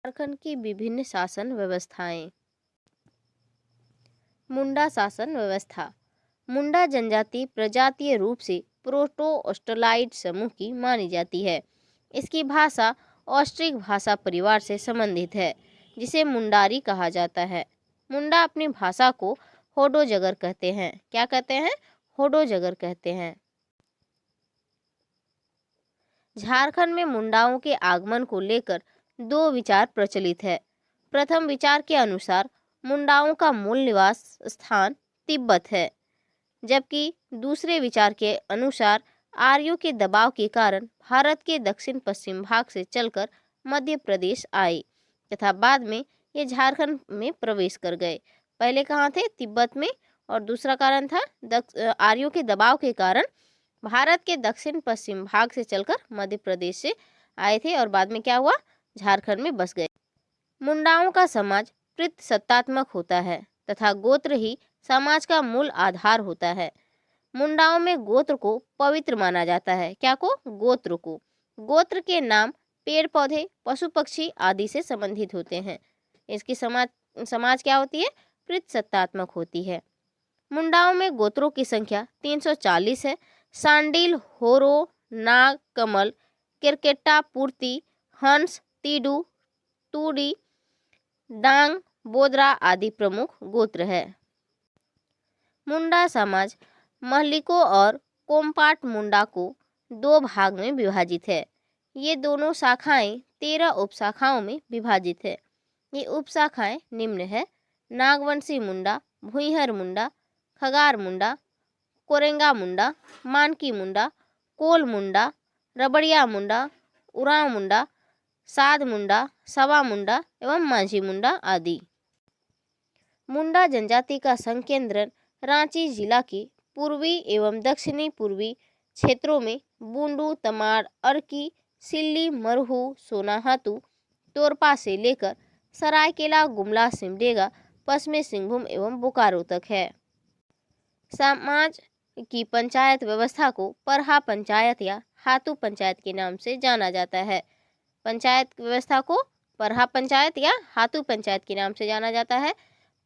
झारखंड की विभिन्न शासन व्यवस्थाएं। मुंडा शासन व्यवस्था। मुंडा जनजाति प्रजातीय रूप से प्रोटो ऑस्ट्रेलाइड समूह की मानी जाती है। इसकी भाषा ऑस्ट्रिक भाषा परिवार से संबंधित है, जिसे मुंडारी कहा जाता है। मुंडा अपनी भाषा को होडो जगर कहते हैं। क्या कहते हैं? होडो जगर कहते हैं। झारखंड में मुंडाओं के आगमन को लेकर दो विचार प्रचलित है। प्रथम विचार के अनुसार मुंडाओं का मूल निवास स्थान तिब्बत है, जबकि दूसरे विचार के अनुसार आर्यों के दबाव के कारण भारत के दक्षिण पश्चिम भाग से चलकर मध्य प्रदेश आए तथा बाद में ये झारखंड में प्रवेश कर गए। पहले कहाँ थे? तिब्बत में। और दूसरा कारण था आर्यों के दबाव के कारण भारत के दक्षिण पश्चिम भाग से चलकर मध्य प्रदेश से आए थे और बाद में क्या हुआ? झारखंड में बस गए। मुंडाओं का समाज पितृसत्तात्मक होता है तथा गोत्र ही समाज का मूल आधार होता है। मुंडाओं में गोत्र को पवित्र माना जाता है। क्या को? गोत्र को। गोत्र के नाम पेड़ पौधे पशु पक्षी आदि से संबंधित होते हैं। इसकी समाज क्या होती है? पितृसत्तात्मक होती है। मुंडाओं में गोत्रों की संख्या 340 है। सांडील, होरो, नाग, कमल, किरकेट्टा, पूर्ति, हंस, तीडू, तूड़ी, डांग, बोदरा आदि प्रमुख गोत्र है। मुंडा समाज महलिको और कोम्पाट मुंडा को दो भाग में विभाजित है। ये दोनों शाखाएं 13 उपशाखाओं में विभाजित है। ये उपशाखाएं निम्न है: नागवंशी मुंडा, भुईहर मुंडा, खगार मुंडा, कोरेंगा मुंडा, मानकी मुंडा, कोल मुंडा, रबड़िया मुंडा, उरांव मुंडा, साध मुंडा, सवा मुंडा एवं माझी मुंडा आदि। मुंडा जनजाति का संकेंद्रण रांची जिला के पूर्वी एवं दक्षिणी पूर्वी क्षेत्रों में बूंदू, तमाड़, अर्की, सिल्ली, मरहू, सोनाहातू, तोरपा से लेकर सरायकेला, गुमला, सिमडेगा, पश्चिमी सिंहभूम एवं बोकारो तक है। समाज की पंचायत व्यवस्था को परहा पंचायत या हातू पंचायत के नाम से जाना जाता है। पंचायत व्यवस्था को परहा पंचायत या हातू पंचायत के नाम से जाना जाता है।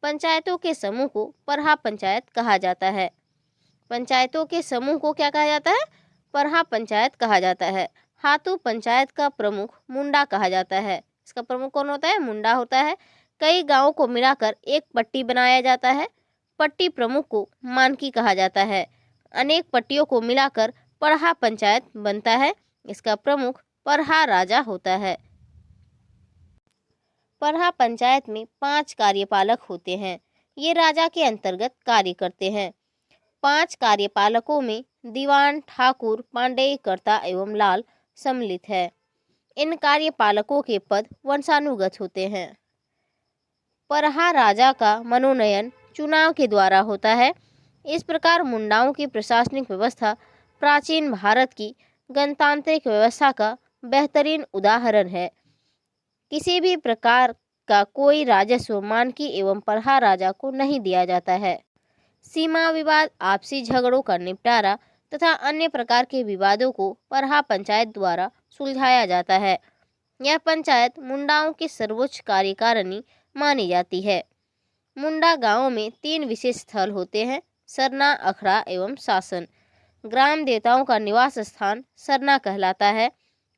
पंचायतों के समूह को परहा पंचायत कहा जाता है। पंचायतों के समूह को क्या कहा जाता है? परहा पंचायत कहा जाता है। हातू पंचायत का प्रमुख मुंडा कहा जाता है। इसका प्रमुख कौन होता है? मुंडा होता है। कई गांवों को मिलाकर एक पट्टी बनाया जाता है। पट्टी प्रमुख को मानकी कहा जाता है। अनेक पट्टियों को मिलाकर परहा पंचायत बनता है। इसका प्रमुख परहा राजा होता है। परहा पंचायत में 5 कार्यपालक होते हैं। ये राजा के अंतर्गत कार्य करते हैं। 5 कार्यपालकों में दीवान, ठाकुर, पांडेय, कर्ता एवं लाल सम्मिलित है। इन कार्यपालकों के पद वंशानुगत होते हैं। परहा राजा का मनोनयन चुनाव के द्वारा होता है। इस प्रकार मुंडाओं की प्रशासनिक व्यवस्था प्राचीन भारत की गणतांत्रिक व्यवस्था का बेहतरीन उदाहरण है। किसी भी प्रकार का कोई राजस्व मानकी एवं परहा राजा को नहीं दिया जाता है। सीमा विवाद, आपसी झगड़ों का निपटारा तथा अन्य प्रकार के विवादों को परहा पंचायत द्वारा सुलझाया जाता है। यह पंचायत मुंडाओं की सर्वोच्च कार्यकारिणी मानी जाती है। मुंडा गांवों में 3 विशेष स्थल होते हैं: सरना, अखड़ा एवं शासन। ग्राम देवताओं का निवास स्थान सरना कहलाता है।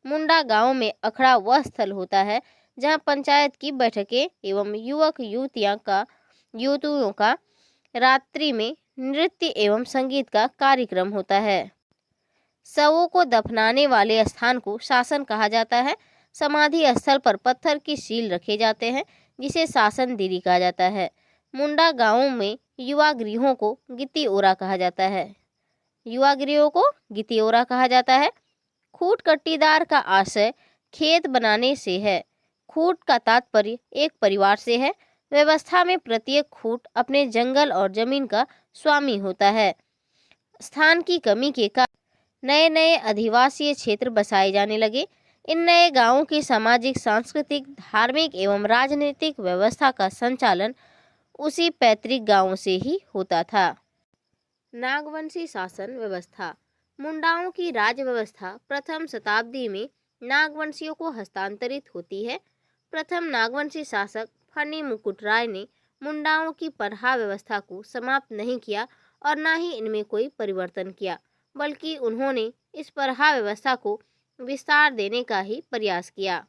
मुंडा गांव में अखड़ा वह स्थल होता है जहां पंचायत की बैठकें एवं युवक युवतियों का रात्रि में नृत्य एवं संगीत का कार्यक्रम होता है। शवों को दफनाने वाले स्थान को शासन कहा जाता है। समाधि स्थल पर पत्थर की शील रखे जाते हैं, जिसे शासन दिरी कहा जाता है। मुंडा गांवों में युवा गृहों को गिती ओरा कहा जाता है। युवा गृहों को गिती ओरा कहा जाता है। खूट कट्टीदार का आशय खेत बनाने से है। खूट का तात्पर्य एक परिवार से है। व्यवस्था में प्रत्येक खूट अपने जंगल और जमीन का स्वामी होता है। स्थान की कमी के कारण नए नए अधिवासीय क्षेत्र बसाए जाने लगे। इन नए गांवों की सामाजिक, सांस्कृतिक, धार्मिक एवं राजनीतिक व्यवस्था का संचालन उसी पैतृक गांवों से ही होता था। नागवंशी शासन व्यवस्था। मुंडाओं की राज्य व्यवस्था प्रथम शताब्दी में नागवंशियों को हस्तांतरित होती है। प्रथम नागवंशी शासक फनी मुकुट राय ने मुंडाओं की परहा व्यवस्था को समाप्त नहीं किया और न ही इनमें कोई परिवर्तन किया, बल्कि उन्होंने इस परहा व्यवस्था को विस्तार देने का ही प्रयास किया।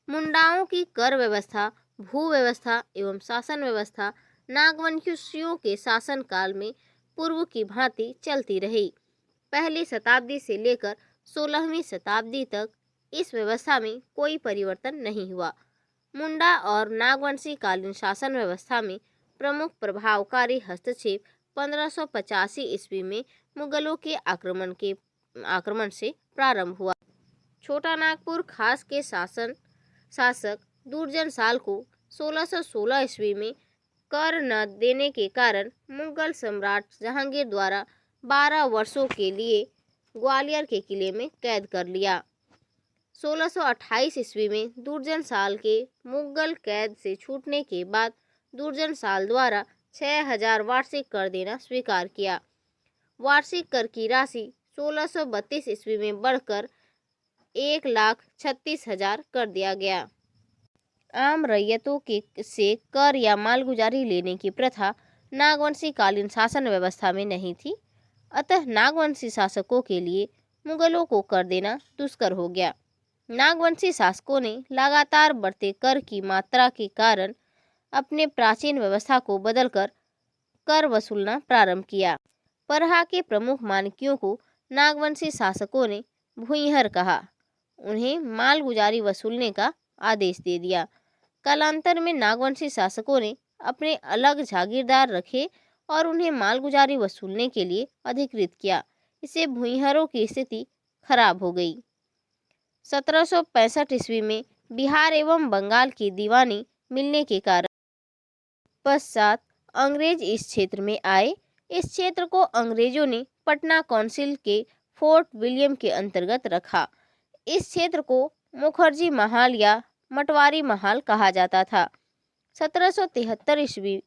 मुंडाओं की कर व्यवस्था, भू व्यवस्था एवं शासन व्यवस्था नागवंशियों के शासन काल में पूर्व की भांति चलती रही। पहली शताब्दी से लेकर 16वीं शताब्दी तक इस व्यवस्था में कोई परिवर्तन नहीं हुआ। मुंडा और नागवंशी कालीन शासन व्यवस्था में प्रमुख प्रभावकारी हस्तक्षेप 1585 ईस्वी में मुगलों के आक्रमण से प्रारंभ हुआ। छोटा नागपुर खास के शासक दुर्जन साल को 1616 ईस्वी में कर न देने के कारण मुगल सम्राट जहांगीर द्वारा 12 वर्षों के लिए ग्वालियर के किले में कैद कर लिया। 1628 ईस्वी में दुर्जन साल के मुगल कैद से छूटने के बाद दुर्जन साल द्वारा 6000 वार्षिक कर देना स्वीकार किया। वार्षिक कर की राशि 1632 ईस्वी में बढ़कर 1,36,000 कर दिया गया। आम रैयतों से कर या मालगुजारी लेने की प्रथा नागवंशी कालीन शासन व्यवस्था में नहीं थी, अतः नागवंशी शासकों के लिए मुगलों को कर देना दुष्कर हो गया। नागवंशी शासकों ने लगातार बढ़ते कर की मात्रा के कारण अपने प्राचीन व्यवस्था को बदलकर कर वसूलना प्रारंभ किया। परहा के प्रमुख मानकियों को नागवंशी शासकों ने भूइंहर कहा, उन्हें मालगुजारी वसूलने का आदेश दे दिया। कालांतर में नागवंशी शासकों ने अपने अलग जागीरदार रखे और उन्हें मालगुजारी वसूलने के लिए अधिकृत किया। इससे भूइंहरों की स्थिति खराब हो गई। 1765 ईस्वी में बिहार एवं बंगाल की दीवानी मिलने के कारण पश्चात अंग्रेज इस क्षेत्र में आए। इस क्षेत्र को अंग्रेजों ने पटना काउंसिल के फोर्ट विलियम के अंतर्गत रखा। इस क्षेत्र को मुखर्जी महाल या मटवारी महाल कहा जाता था। 1773 ईस्वी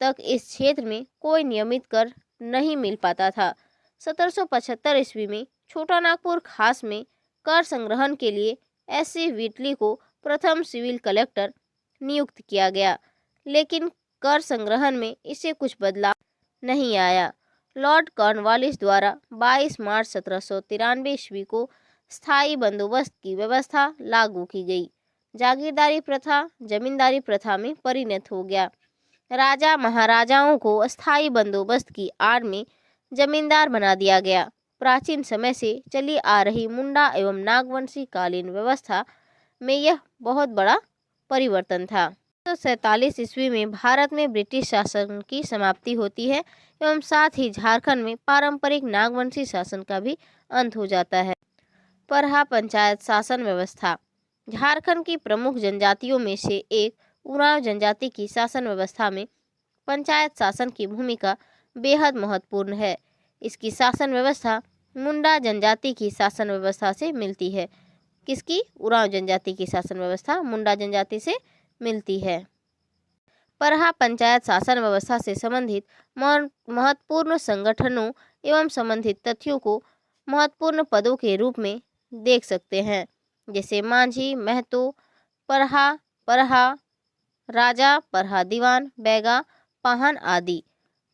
तक इस क्षेत्र में कोई नियमित कर नहीं मिल पाता था। 1775 ईस्वी में छोटा नागपुर खास में कर संग्रहण के लिए एस.सी. व्हिटली को प्रथम सिविल कलेक्टर नियुक्त किया गया, लेकिन कर संग्रहण में इससे कुछ बदलाव नहीं आया। लॉर्ड कॉर्नवालिस द्वारा 22 मार्च 1793 ईस्वी को स्थायी बंदोबस्त की व्यवस्था लागू की गई। जागीरदारी प्रथा जमींदारी प्रथा में परिणत हो गया। राजा महाराजाओं को स्थायी बंदोबस्त की आड़ में जमींदार बना दिया गया। प्राचीन समय से चली आ रही मुंडा एवं नागवंशी कालीन व्यवस्था में यह बहुत बड़ा परिवर्तन था। 1747 ईस्वी में भारत में ब्रिटिश शासन की समाप्ति होती है एवं साथ ही झारखंड में पारंपरिक नागवंशी शासन का भी अंत हो जाता है। परहा पंचायत शासन व्यवस्था झारखंड की प्रमुख जनजातियों में से एक उरांव जनजाति की शासन व्यवस्था में पंचायत शासन की भूमिका बेहद महत्वपूर्ण है। इसकी शासन व्यवस्था मुंडा जनजाति की शासन व्यवस्था से मिलती है। किसकी? उरांव जनजाति की शासन व्यवस्था मुंडा जनजाति से मिलती है। परहा पंचायत शासन व्यवस्था से संबंधित महत्वपूर्ण संगठनों एवं संबंधित तथ्यों को महत्वपूर्ण पदों के रूप में देख सकते हैं, जैसे मांझी, महतो, परहा राजा, परहा दीवान, बैगा, पाहन आदि।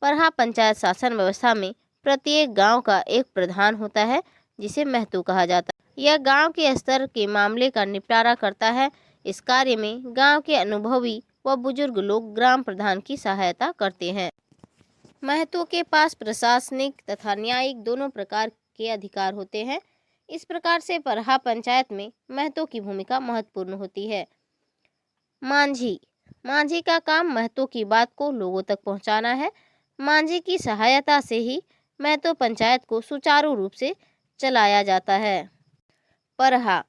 परहा पंचायत शासन व्यवस्था में प्रत्येक गांव का एक प्रधान होता है, जिसे महतो कहा जाता है। यह गांव के स्तर के मामले का निपटारा करता है। इस कार्य में गांव के अनुभवी व बुजुर्ग लोग ग्राम प्रधान की सहायता करते हैं। महतो के पास प्रशासनिक तथा न्यायिक दोनों प्रकार के अधिकार होते हैं। इस प्रकार से परहा पंचायत में महतो की भूमिका महत्वपूर्ण होती है। मांझी का काम महतो की बात को लोगों तक पहुंचाना है। मांझी की सहायता से ही महतो पंचायत को सुचारू रूप से चलाया जाता है। परहा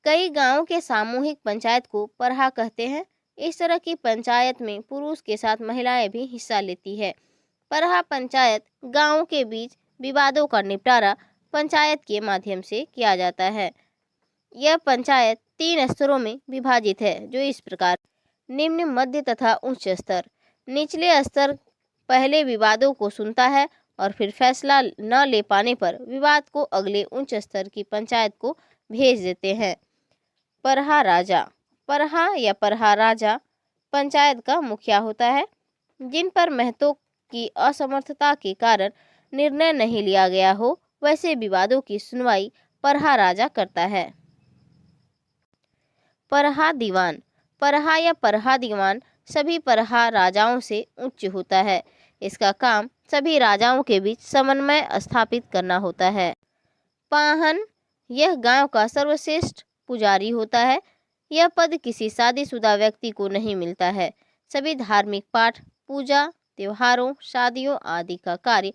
कई गांवों के सामूहिक पंचायत को परहा कहते हैं। इस तरह की पंचायत में पुरुष के साथ महिलाएं भी हिस्सा लेती है। परहा पंचायत गांवों के बीच विवादों का निपटारा पंचायत के माध्यम से किया जाता है। यह पंचायत 3 स्तरों में विभाजित है, जो इस प्रकार: निम्न, मध्य तथा उच्च स्तर। निचले स्तर पहले विवादों को सुनता है और फिर फैसला न ले पाने पर विवाद को अगले उच्च स्तर की पंचायत को भेज देते हैं। परहा राजा परहा या परहा राजा पंचायत का मुखिया होता है। जिन पर महतों की असमर्थता के कारण निर्णय नहीं लिया गया हो, वैसे विवादों की सुनवाई परहा राजा करता है। परहा दीवान। परहा या परहा दीवान सभी परहा राजाओं से उच्च होता है। इसका काम सभी राजाओं के बीच समन्वय स्थापित करना होता है। पाहन, यह गांव का सर्वश्रेष्ठ पुजारी होता है। यह पद किसी शादीशुदा व्यक्ति को नहीं मिलता है। सभी धार्मिक पाठ, पूजा, त्योहारों, शादियों आदि का कार्य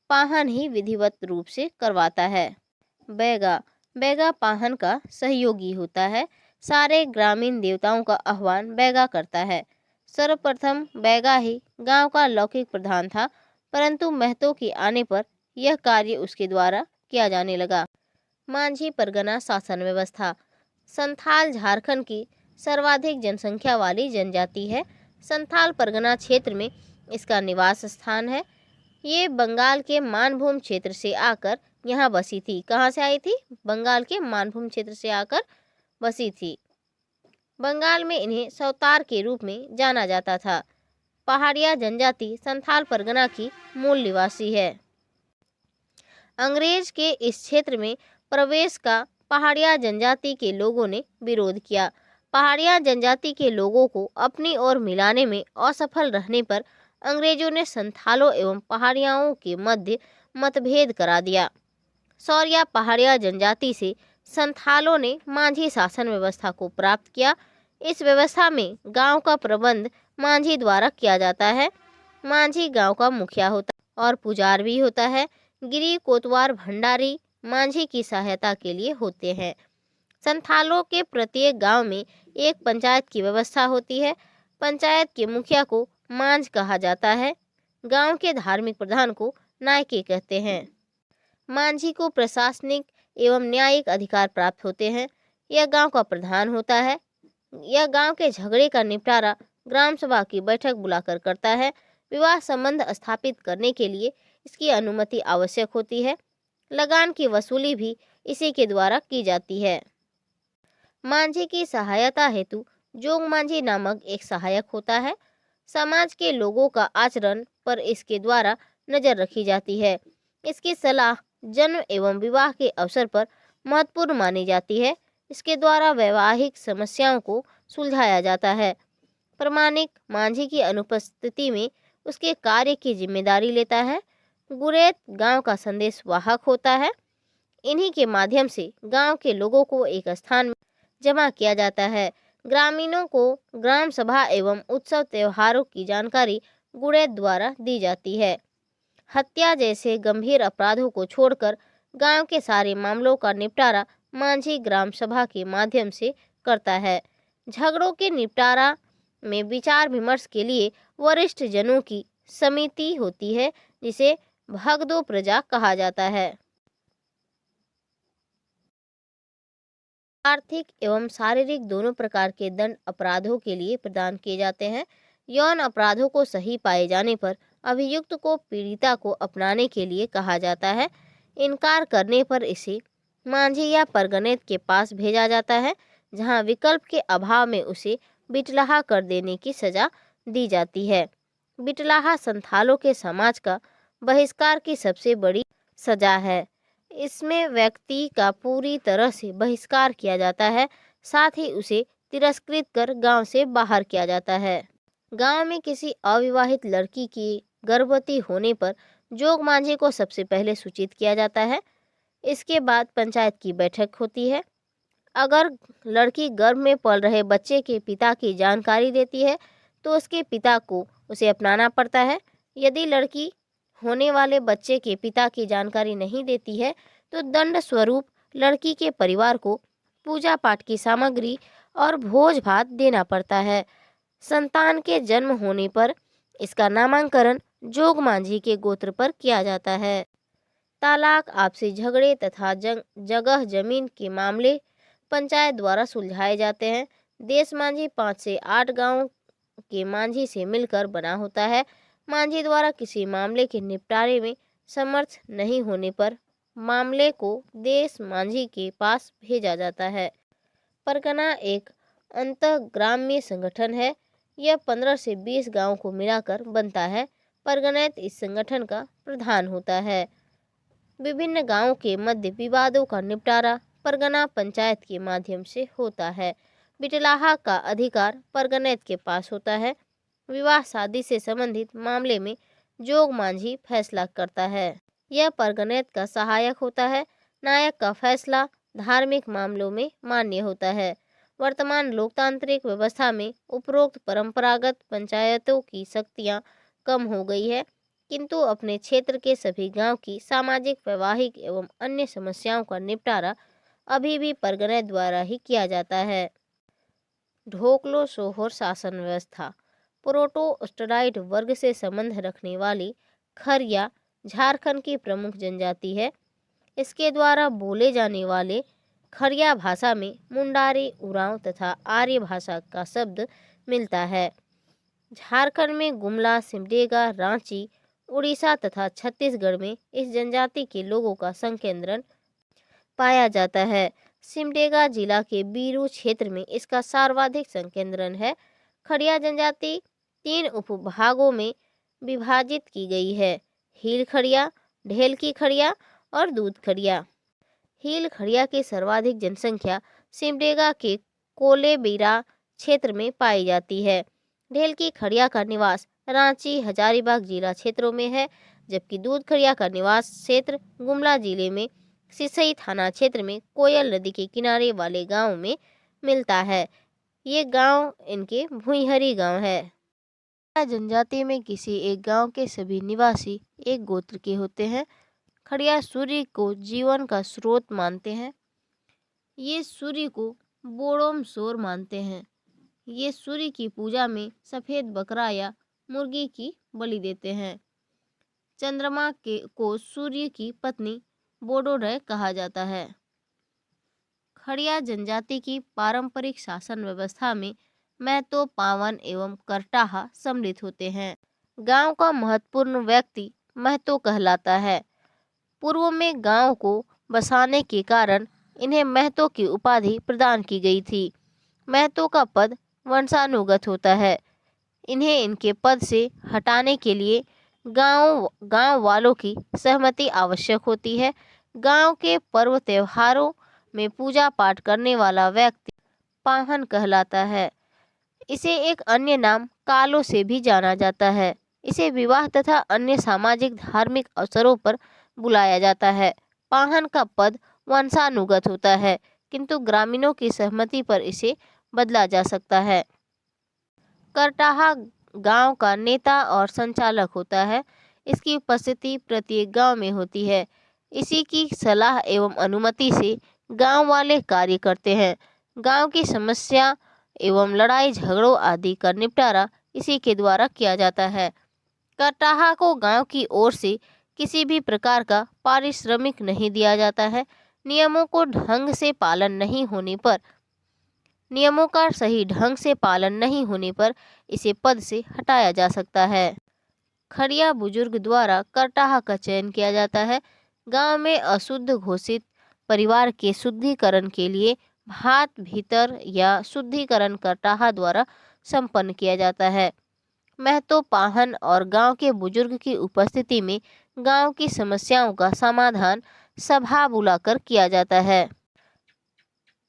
पाहन ही विधिवत रूप से करवाता है। बैगा। बैगा पाहन का सहयोगी होता है। सारे ग्रामीण देवताओं का आह्वान बैगा करता है। सर्वप्रथम बैगा ही गांव का लौकिक प्रधान था, परंतु महतों के आने पर यह कार्य उसके द्वारा किया जाने लगा। मांझी परगना शासन व्यवस्था। संथाल झारखंड की सर्वाधिक जनसंख्या वाली जनजाति है। संथाल परगना क्षेत्र में इसका निवास स्थान है। ये बंगाल के मानभूम क्षेत्र से आकर यहाँ बसी थी। कहाँ से आई थी? बंगाल के मानभूम क्षेत्र से आकर बसी थी। बंगाल में इन्हें सौतार के रूप में जाना जाता था। पहाड़िया जनजाति संथाल परगना की मूल निवासी है। अंग्रेज के इस क्षेत्र में प्रवेश का पहाड़िया जनजाति के लोगों ने विरोध किया। पहाड़िया जनजाति के लोगों को अपनी ओर मिलाने में असफल रहने पर अंग्रेजों ने संथालों एवं पहाड़ियाओं के मध्य मतभेद करा दिया। सौरिया पहाड़िया जनजाति से संथालों ने मांझी शासन व्यवस्था को प्राप्त किया। इस व्यवस्था में गांव का प्रबंध मांझी द्वारा किया जाता है। मांझी गांव का मुखिया होता है और पुजार भी होता है। गिरी, कोतवार, भंडारी मांझी की सहायता के लिए होते हैं। संथालों के प्रत्येक गांव में एक पंचायत की व्यवस्था होती है। पंचायत के मुखिया को मांझ कहा जाता है। गांव के धार्मिक प्रधान को नायके कहते हैं। मांझी को प्रशासनिक एवं न्यायिक अधिकार प्राप्त होते हैं। यह गांव का प्रधान होता है। यह गांव के झगड़े का निपटारा ग्राम सभा की बैठक बुलाकर करता है। विवाह संबंध स्थापित करने के लिए इसकी अनुमति आवश्यक होती है। लगान की वसूली भी इसी के द्वारा की जाती है। मांझी की सहायता हेतु जोग मांझी नामक एक सहायक होता है। समाज के लोगों का आचरण पर इसके द्वारा नजर रखी जाती है। इसकी सलाह जन्म एवं विवाह के अवसर पर महत्वपूर्ण मानी जाती है। इसके द्वारा वैवाहिक समस्याओं को सुलझाया जाता है। प्रमाणिक मांझी की अनुपस्थिति में उसके कार्य की जिम्मेदारी लेता है। गुरेत गांव का संदेश वाहक होता है। इन्हीं के माध्यम से गांव के लोगों को एक स्थान में जमा किया जाता है। ग्रामीणों को ग्राम सभा एवं उत्सव त्योहारों की जानकारी गुरेत द्वारा दी जाती है। हत्या जैसे गंभीर अपराधों को छोड़कर गांव के सारे मामलों का निपटारा मांझी ग्राम सभा के माध्यम से करता है। झगड़ों के निपटारा में विचार विमर्श के लिए वरिष्ठ जनों की समिति होती है, जिसे भगदो प्रजा कहा जाता है। आर्थिक एवं शारीरिक दोनों प्रकार के दंड अपराधों के लिए प्रदान किए जाते हैं। यौन अपराधों को सही पाए जाने पर अभियुक्त को पीड़िता को अपनाने के लिए कहा जाता है। इनकार करने पर इसे मांझी या परगनेत के पास भेजा जाता है, जहां विकल्प के अभाव में उसे बिटलाहा कर देने की सजा दी जाती है। बिटलाहा संथालों के समाज का बहिष्कार की सबसे बड़ी सजा है। इसमें व्यक्ति का पूरी तरह से बहिष्कार किया जाता है, साथ ही उसे तिरस्कृत कर गांव से बाहर किया जाता है। गांव में किसी अविवाहित लड़की की गर्भवती होने पर जोग मांझी को सबसे पहले सूचित किया जाता है। इसके बाद पंचायत की बैठक होती है। अगर लड़की गर्भ में पल रहे बच्चे के पिता की जानकारी देती है तो उसके पिता को उसे अपनाना पड़ता है। यदि लड़की होने वाले बच्चे के पिता की जानकारी नहीं देती है तो दंड स्वरूप लड़की के परिवार को पूजा पाठ की सामग्री और भोज भात देना पड़ता है। संतान के जन्म होने पर इसका नामांकन जोग मांझी के गोत्र पर किया जाता है। तालाक, आपसी झगड़े तथा जगह जमीन के मामले पंचायत द्वारा सुलझाए जाते हैं। देश मांझी 5 से 8 गांवों के मांझी से मिलकर बना होता है। मांझी द्वारा किसी मामले के निपटारे में समर्थ नहीं होने पर मामले को देश मांझी के पास भेजा जाता है। परगना एक अंतःग्राम्य संगठन है। यह 15 से 20 गांव को मिलाकर बनता है। परगनैत इस संगठन का प्रधान होता है। विभिन्न गांवों के मध्य विवादों का निपटारा परगना पंचायत के माध्यम से होता है। बिटलाहा का अधिकार परगनैत के पास होता है। विवाह शादी से संबंधित मामले में जोग मांझी फैसला करता है। यह परगनैत का सहायक होता है। नायक का फैसला धार्मिक मामलों में मान्य होता है। वर्तमान लोकतांत्रिक व्यवस्था में उपरोक्त परंपरागत पंचायतों की शक्तियां कम हो गई है, किंतु अपने क्षेत्र के सभी गांव की सामाजिक, वैवाहिक एवं अन्य समस्याओं का निपटारा अभी भी परगनैत द्वारा ही किया जाता है। ढोकलो सोहर शासन व्यवस्था। प्रोटो-स्टेरॉइड वर्ग से संबंध रखने वाली खरिया झारखंड की प्रमुख जनजाति है। इसके द्वारा बोले जाने वाले खरिया भाषा में मुंडारी, उरांव तथा आर्य भाषा का शब्द मिलता है। झारखंड में गुमला, सिमडेगा, रांची, उड़ीसा तथा छत्तीसगढ़ में इस जनजाति के लोगों का संकेंद्रण पाया जाता है। सिमडेगा जिला के बीरू क्षेत्र में इसका सर्वाधिक संकेंद्रण है। खड़िया जनजाति 3 उपभागों में विभाजित की गई है: हील खड़िया, ढेलकी खड़िया और दूध खड़िया। हील खड़िया की सर्वाधिक जनसंख्या सिमडेगा के कोलेबिरा क्षेत्र में पाई जाती है। ढेलकी खड़िया का निवास रांची, हजारीबाग जिला क्षेत्रों में है, जबकि दूध खड़िया का निवास क्षेत्र गुमला जिले में सिसई थाना क्षेत्र में कोयल नदी के किनारे वाले गांव में मिलता है। ये गांव इनके भुईहरी गांव है। जनजाति में किसी एक गांव के सभी निवासी एक गोत्र के होते हैं। खड़िया सूर्य को जीवन का स्रोत मानते हैं। ये सूर्य को बोड़ोम सोर मानते हैं। ये सूर्य की पूजा में सफ़ेद बकरा या मुर्गी की बलि देते हैं। चंद्रमा को सूर्य की पत्नी बोडोरय कहा जाता है। खड़िया जनजाति की पारंपरिक शासन व्यवस्था में महतो, पावन एवं करटाहा सम्मिलित होते हैं। गांव का महत्वपूर्ण व्यक्ति महतो कहलाता है। पूर्व में गांव को बसाने के कारण इन्हें महतो की उपाधि प्रदान की गई थी। महतो का पद वंशानुगत होता है। इन्हें इनके पद से हटाने के लिए गांव वालों की सहमति आवश्यक होती है। गांव के पर्व त्योहारों में पूजा पाठ करने वाला व्यक्ति पाहन कहलाता है। इसे एक अन्य नाम कालो से भी जाना जाता है। इसे विवाह तथा अन्य सामाजिक धार्मिक अवसरों पर बुलाया जाता है। पाहन का पद वंशानुगत होता है, किंतु ग्रामीणों की सहमति पर इसे बदला जा सकता है। करटाहा गांव का नेता और संचालक होता है। इसकी उपस्थिति प्रत्येक गांव में होती है। इसी की सलाह एवं अनुमति से गांव वाले कार्य करते हैं। गांव की समस्या एवं लड़ाई झगड़ों आदि का निपटारा इसी के द्वारा किया जाता है। करटाहा को गांव की ओर से किसी भी प्रकार का पारिश्रमिक नहीं दिया जाता है। नियमों का सही ढंग से पालन नहीं होने पर इसे पद से हटाया जा सकता है। खड़िया बुजुर्ग द्वारा करटाहा का चयन किया जाता है। गांव में अशुद्ध घोषित परिवार के शुद्धिकरण के लिए भात भीतर या शुद्धिकरण करटाहा द्वारा संपन्न किया जाता है। महतो, पाहन और गांव के बुजुर्ग की उपस्थिति में गांव की समस्याओं का समाधान सभा बुलाकर किया जाता है।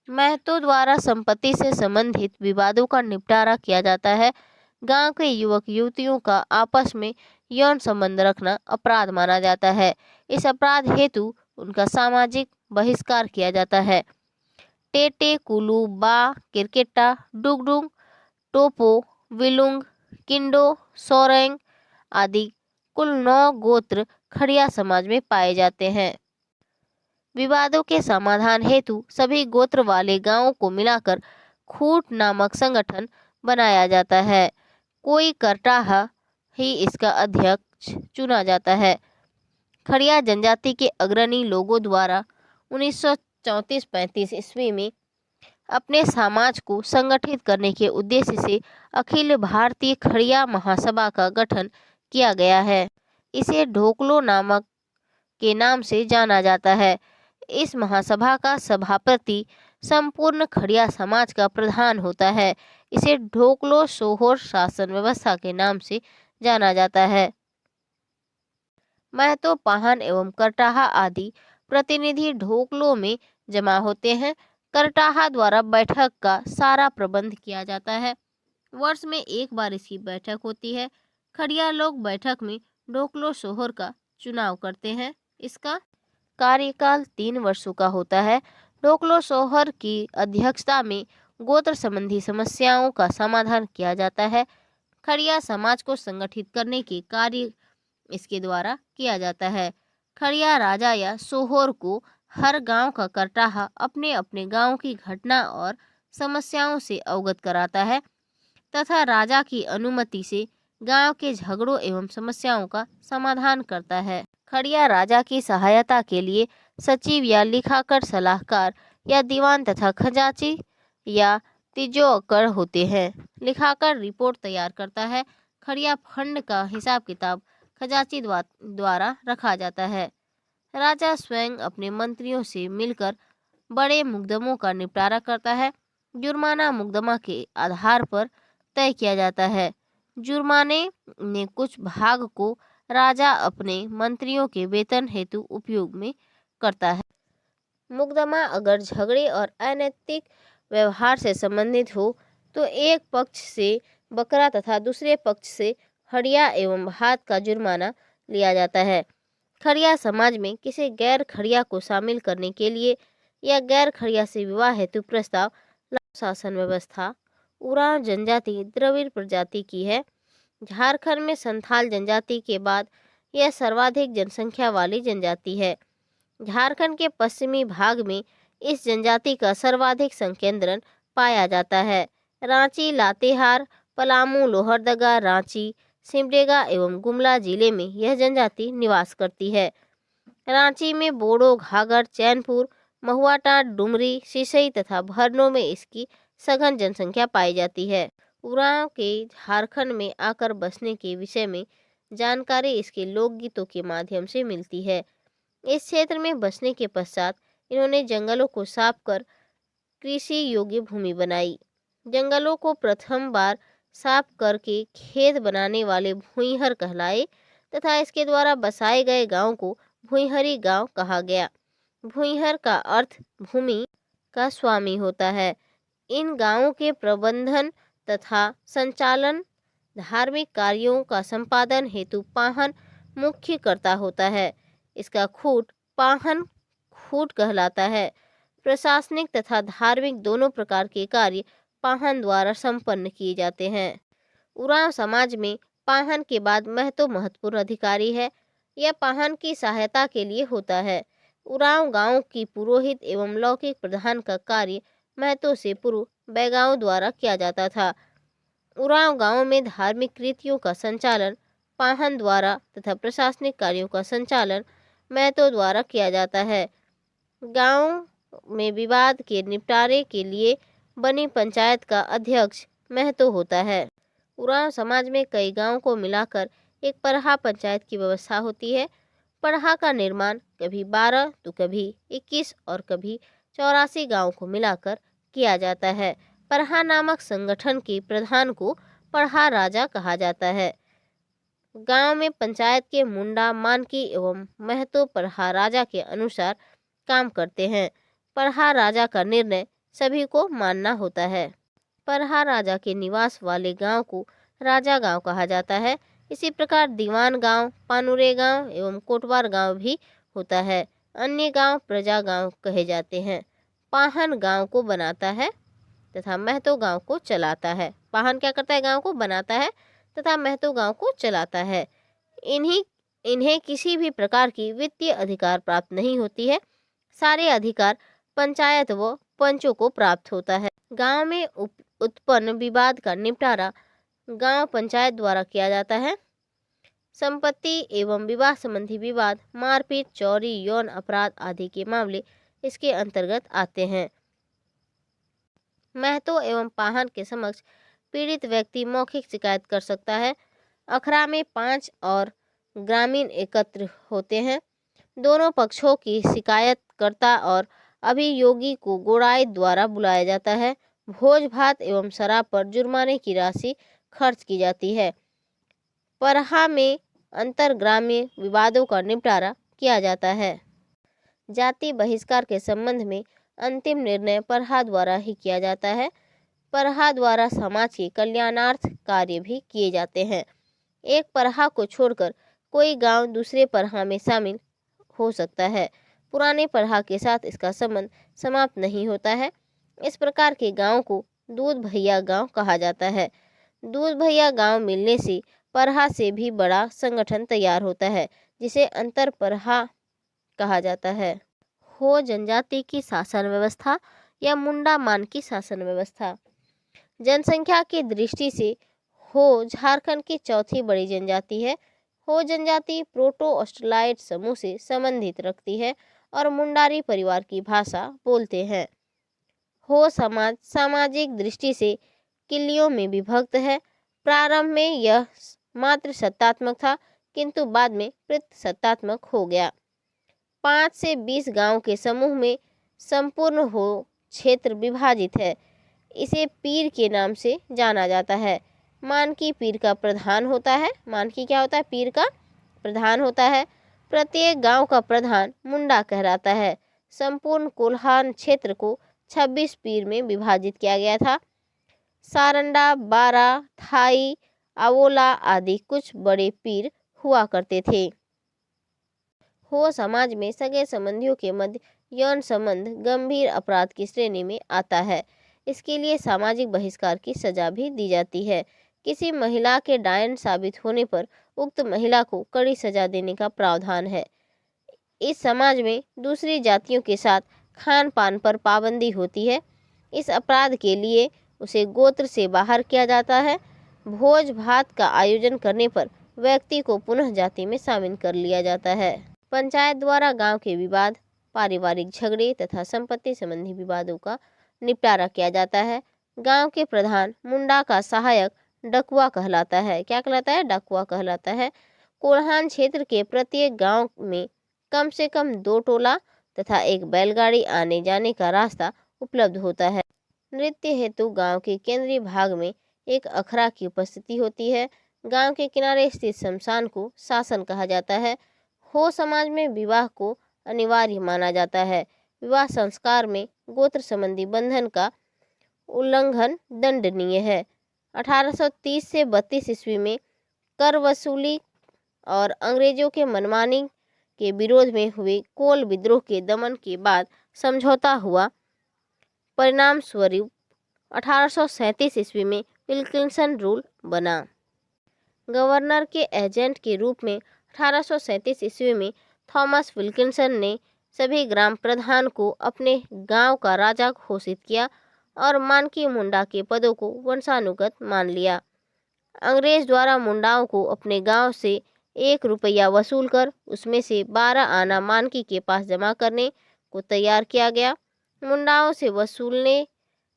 महतो द्वारा संपत्ति से संबंधित विवादों का निपटारा किया जाता है। गांव के युवक युवतियों का आपस में यौन संबंध रखना अपराध माना जाता है। इस अपराध हेतु उनका सामाजिक बहिष्कार किया जाता है। टेटे, कुलू, बा, किरकेटा, डुगडुग, टोपो, विलुंग, किंडो, सोरेंग आदि कुल 9 गोत्र खड़िया समाज में पाए जाते हैं। विवादों के समाधान हेतु सभी गोत्र वाले गांवों को मिलाकर खूट नामक संगठन बनाया जाता है। कोई करटाहा ही इसका अध्यक्ष चुना जाता है। खड़िया जनजाति के अग्रणी लोगों द्वारा 1934-35 ईस्वी में अपने समाज को संगठित करने के उद्देश्य से अखिल भारतीय खड़िया महासभा का गठन किया गया है। इसे ढोकलो के नाम से जाना जाता है। इस महासभा का सभापति संपूर्ण खड़िया समाज का प्रधान होता है। इसे ढोकलो सोहोर शासन व्यवस्था के नाम से जाना जाता है। महतो, पाहन एवं करटाहा आदि प्रतिनिधि ढोकलो में जमा होते हैं। करटाहा द्वारा बैठक का सारा प्रबंध किया जाता है। वर्ष में एक बार इसकी बैठक होती है। खड़िया लोग बैठक में ढोकलो सोहर का चुनाव करते हैं। इसका कार्यकाल 3 वर्षों का होता है। ढोकलो सोहर की अध्यक्षता में गोत्र संबंधी समस्याओं का समाधान किया जाता है। खड़िया समाज को संगठित करने के कार्य इसके द्वारा किया जाता है। खड़िया राजा या सोहोर को हर गांव का करटाहा अपने अपने गांव की घटना और समस्याओं से अवगत कराता है तथा राजा की अनुमति से गांव के झगड़ों एवं समस्याओं का समाधान करता है। खड़िया राजा की सहायता के लिए सचिव या लिखाकर सलाहकार या दीवान तथा खजांची या तिजोकर होते हैं। लिखाकर रिपोर्ट तैयार करता है। खड़िया फंड का हिसाब किताब खजांची द्वारा रखा जाता है। राजा स्वयं अपने मंत्रियों से मिलकर बड़े मुकदमों का निपटारा करता है। जुर्माना मुकदमा के आधार पर तय किया जाता है। जुर्माने ने कुछ भाग को राजा अपने मंत्रियों के वेतन हेतु उपयोग में करता है। मुकदमा अगर झगड़े और अनैतिक व्यवहार से संबंधित हो तो एक पक्ष से बकरा तथा दूसरे पक्ष से हड़िया एवं भात का जुर्माना लिया जाता है। खड़िया समाज में किसी गैर खड़िया को शामिल करने के लिए या गैर खड़िया से विवाह हेतु प्रस्ताव शासन व्यवस्था उरांव जनजाति द्रविड़ प्रजाति की है। झारखंड में संथाल जनजाति के बाद यह सर्वाधिक जनसंख्या वाली जनजाति है। झारखंड के पश्चिमी भाग में इस जनजाति का सर्वाधिक संकेंद्रण पाया जाता है। रांची, लातेहार, पलामू, लोहरदगा, रांची, सिमडेगा एवं गुमला जिले में यह जनजाति निवास करती है। रांची में बोडो, घाघर, चैनपुर, महुआटांड, डुमरी, सिसई तथा भरनों में इसकी सघन जनसंख्या पाई जाती है। उरांव के झारखंड में आकर बसने के विषय में जानकारी इसके लोकगीतों के माध्यम से मिलती है। इस क्षेत्र में बसने के पश्चात इन्होंने जंगलों को साफ कर कृषि योग्य भूमि बनाई। जंगलों को प्रथम बार साफ करके खेत बनाने वाले भूइंहर कहलाए तथा इसके द्वारा बसाए गए गांव को भूइंहरी गांव कहा गया। भूइंहर का अर्थ भूमि का स्वामी होता है। इन गांवों के प्रबंधन तथा संचालन धार्मिक कार्यों का संपादन हेतु पाहन मुख्य कर्ता होता है। इसका खूट पाहन खूट कहलाता है। प्रशासनिक तथा धार्मिक दोनों प्रकार के कार्य पाहन द्वारा संपन्न किए जाते हैं। उरांव समाज में पाहन के बाद महतो महत्वपूर्ण अधिकारी है। यह पाहन की सहायता के लिए होता है। उरांव गांव की पुरोहित एवं लौकिक प्रधान का कार्य महतो से पूर्व बैगांव द्वारा किया जाता था। उरांव गांव में धार्मिक कृतियों का संचालन पाहन द्वारा तथा प्रशासनिक कार्यों का संचालन महतो द्वारा किया जाता है। गांव में विवाद के निपटारे के लिए बनी पंचायत का अध्यक्ष महतो होता है। उरांव समाज में कई गांवों को मिलाकर एक परहा पंचायत की व्यवस्था होती है। परहा का निर्माण कभी 12 तो कभी 21 और कभी 84 गांवों को मिलाकर किया जाता है। परहा नामक संगठन के प्रधान को परहा राजा कहा जाता है। गांव में पंचायत के मुंडा, मानकी एवं महतो परहा राजा के अनुसार काम करते हैं। परहा राजा का निर्णय सभी को मानना होता है। परहा राजा के निवास वाले गांव को राजा गांव कहा जाता है। इसी प्रकार दीवान गांव, पानुरे गांव एवं कोटवार गांव भी होता है। अन्य गांव प्रजा गांव कहे जाते हैं। पाहन गांव को बनाता है तथा महतो गांव को चलाता है। पाहन क्या करता है? गांव को बनाता है तथा महतो गांव को चलाता है। इन्हें किसी भी प्रकार की वित्तीय अधिकार प्राप्त नहीं होती है। सारे अधिकार पंचायत व पंचों को प्राप्त होता है। गांव में उत्पन्न विवाद का निपटारा गांव पंचायत द्वारा किया जाता है। संपत्ति एवं विवाह संबंधी विवाद, मारपीट, चोरी, यौन अपराध आदि के मामले इसके अंतर्गत आते हैं। महतो एवं पाहन के समक्ष पीड़ित व्यक्ति मौखिक शिकायत कर सकता है। अखड़ा में 5 और ग्रामीण एकत्र होते हैं। दोनों पक्षों की शिकायतकर्ता और अभियोगी को गोड़ाई द्वारा बुलाया जाता है। भोज भात एवं शराब पर जुर्माने की राशि खर्च की जाती है। परहा में अंतरग्रामीय विवादों का निपटारा किया जाता है। जाति बहिष्कार के संबंध में अंतिम निर्णय परहा द्वारा ही किया जाता है। परहा द्वारा समाज के कल्याणार्थ कार्य भी किए जाते हैं। एक परहा को छोड़कर कोई गांव दूसरे परहा में शामिल हो सकता है। पुराने परहा के साथ इसका संबंध समाप्त नहीं होता है। इस प्रकार के गांव को दूध भैया गांव कहा जाता है। दूध भैया गांव मिलने से परहा से भी बड़ा संगठन तैयार होता है, जिसे अंतर परहा कहा जाता है। हो जनजाति की शासन व्यवस्था या मुंडा मान की शासन व्यवस्था। जनसंख्या की दृष्टि से हो झारखंड की चौथी बड़ी जनजाति है। हो जनजाति प्रोटो ऑस्ट्रेलाइड समूह से संबंधित रखती है और मुंडारी परिवार की भाषा बोलते हैं। हो समाज सामाजिक दृष्टि से किलियों में विभक्त है। प्रारंभ में यह मात्र सत्तात्मक था, किंतु बाद में प्रसत्तात्मक हो गया। 5 से 20 गांव के समूह में संपूर्ण हो क्षेत्र विभाजित है। इसे पीर के नाम से जाना जाता है। मानकी पीर का प्रधान होता है। मानकी क्या होता है? पीर का प्रधान होता है। प्रत्येक गांव का प्रधान मुंडा कहलाता है। संपूर्ण कोल्हान क्षेत्र को 26 पीर में विभाजित किया गया था। सारंडा, बारा, थाई, अवोला आदि कुछ बड़े पीर हुआ करते थे। हो समाज में सगे संबंधियों के मध्य यौन संबंध गंभीर अपराध की श्रेणी में आता है। इसके लिए सामाजिक बहिष्कार की सजा भी दी जाती है। किसी महिला के डायन साबित होने पर उक्त महिला को कड़ी सजा देने का प्रावधान है। इस समाज में दूसरी जातियों के साथ खान पान पर पाबंदी होती है। इस अपराध के लिए उसे गोत्र से बाहर किया जाता है। भोज भात का आयोजन करने पर व्यक्ति को पुनः जाति में शामिल कर लिया जाता है। पंचायत द्वारा गांव के विवाद, पारिवारिक झगड़े तथा संपत्ति संबंधी विवादों का निपटारा किया जाता है। गांव के प्रधान मुंडा का सहायक डकुआ कहलाता है। क्या कहलाता है? डकुआ कहलाता है। कोल्हान क्षेत्र के प्रत्येक गांव में कम से कम 2 टोला तथा एक बैलगाड़ी आने जाने का रास्ता उपलब्ध होता है। नृत्य हेतु गांव के केंद्रीय भाग में एक अखड़ा की उपस्थिति होती है। गांव के किनारे स्थित शमशान को शासन कहा जाता है। हो समाज में विवाह को अनिवार्य माना जाता है। विवाह संस्कार में गोत्र संबंधी बंधन का उल्लंघन दंडनीय है। 1830 से 32 ईस्वी में कर वसूली और अंग्रेजों के मनमानी के विरोध में हुए कोल विद्रोह के दमन के बाद समझौता हुआ। परिणाम स्वरूप 1837 ईस्वी में विल्किंसन रूल बना। गवर्नर के एजेंट के रूप में 1837 ईस्वी में थॉमस विल्किंसन ने सभी ग्राम प्रधान को अपने गांव का राजा घोषित किया और मानकी मुंडा के पदों को वंशानुगत मान लिया। अंग्रेज द्वारा मुंडाओं को अपने गांव से 1 रुपया वसूल कर उसमें से 12 आना मानकी के पास जमा करने को तैयार किया गया। मुंडाओं से वसूलने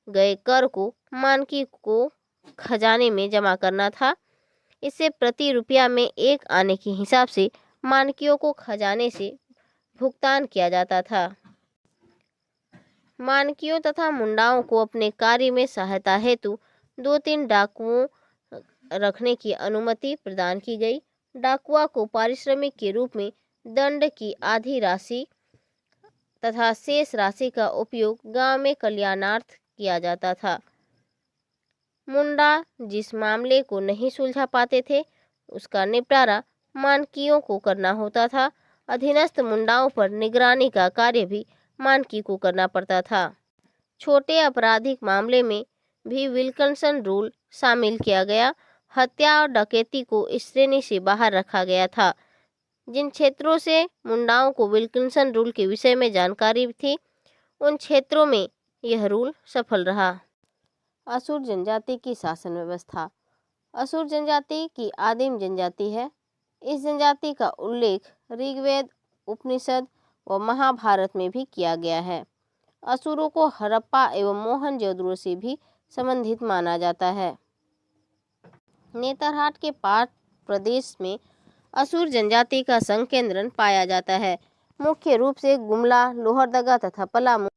गए कर को मानकी को खजाने में जमा करना था। इससे प्रति रुपया में 1 आने के हिसाब से मानकियों को खजाने से भुगतान किया जाता था। मानकियों तथा मुंडाओं को अपने कार्य में सहायता हेतु 2-3 डाकुओं रखने की अनुमति प्रदान की गई। डाकुआ को पारिश्रमिक के रूप में दंड की आधी राशि तथा शेष राशि का उपयोग गांव में कल्याणार्थ किया जाता था। मुंडा जिस मामले को नहीं सुलझा पाते थे, उसका निपटारा मानकियों को करना होता था। अधीनस्थ मुंडाओं पर निगरानी का कार्य भी मानकी को करना पड़ता था। छोटे आपराधिक मामले में भी विल्किंसन रूल शामिल किया गया। हत्या और डकैती को इस श्रेणी से बाहर रखा गया था। जिन क्षेत्रों से मुंडाओं को विल्किंसन रूल के विषय में जानकारी थी, उन क्षेत्रों में यह रूल सफल रहा। असुर जनजाति की शासन व्यवस्था। असुर जनजाति की आदिम जनजाति है। इस जनजाति का उल्लेख ऋग्वेद, उपनिषद व महाभारत में भी किया गया है। असुरों को हड़प्पा एवं मोहनजोदड़ो से भी संबंधित माना जाता है। नेतरहाट के पाट प्रदेश में असुर जनजाति का संकेंद्रण पाया जाता है। मुख्य रूप से गुमला, लोहरदगा तथा पलामू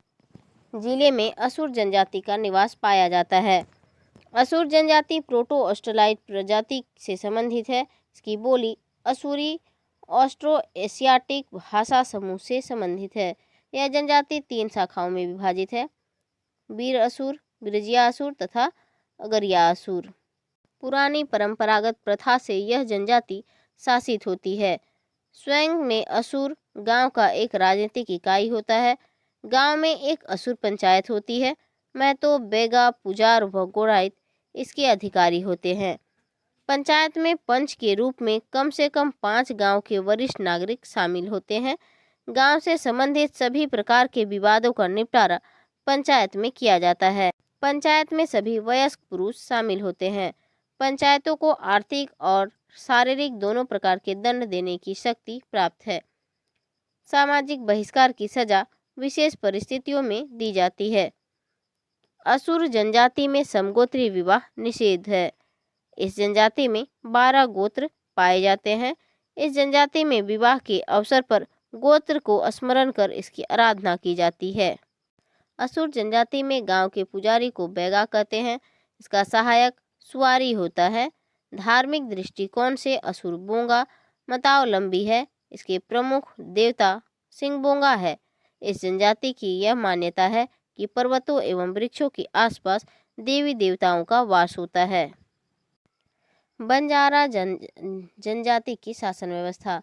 जिले में असुर जनजाति का निवास पाया जाता है। असुर जनजाति प्रोटो ऑस्ट्रेलाइड प्रजाति से संबंधित है। इसकी बोली असुरी ऑस्ट्रो एशियाटिक भाषा समूह से संबंधित है। यह जनजाति 3 शाखाओं में विभाजित है: वीर असुर, विरजिया असुर तथा अगरिया असुर। पुरानी परंपरागत प्रथा से यह जनजाति शासित होती है। स्वयं में असुर गांव का एक राजनीतिक इकाई होता है। गांव में एक असुर पंचायत होती है। महतो, बेगा, पुजार व गोराइत इसके अधिकारी होते हैं। पंचायत में पंच के रूप में कम से कम 5 गांव के वरिष्ठ नागरिक शामिल होते हैं। गांव से संबंधित सभी प्रकार के विवादों का निपटारा पंचायत में किया जाता है। पंचायत में सभी वयस्क पुरुष शामिल होते हैं। पंचायतों को आर्थिक और शारीरिक दोनों प्रकार के दंड देने की शक्ति प्राप्त है। सामाजिक बहिष्कार की सजा विशेष परिस्थितियों में दी जाती है। असुर जनजाति में समगोत्री विवाह निषेध है। इस जनजाति में 12 गोत्र पाए जाते हैं। इस जनजाति में विवाह के अवसर पर गोत्र को स्मरण कर इसकी आराधना की जाती है। असुर जनजाति में गांव के पुजारी को बैगा कहते हैं। इसका सहायक सुवारी होता है। धार्मिक दृष्टिकोण से असुर बोंगा मतावलंबी है। इसके प्रमुख देवता सिंहबोंगा है। इस जनजाति की यह मान्यता है कि पर्वतों एवं वृक्षों के आसपास देवी देवताओं का वास होता है। बंजारा जनजाति की शासन व्यवस्था।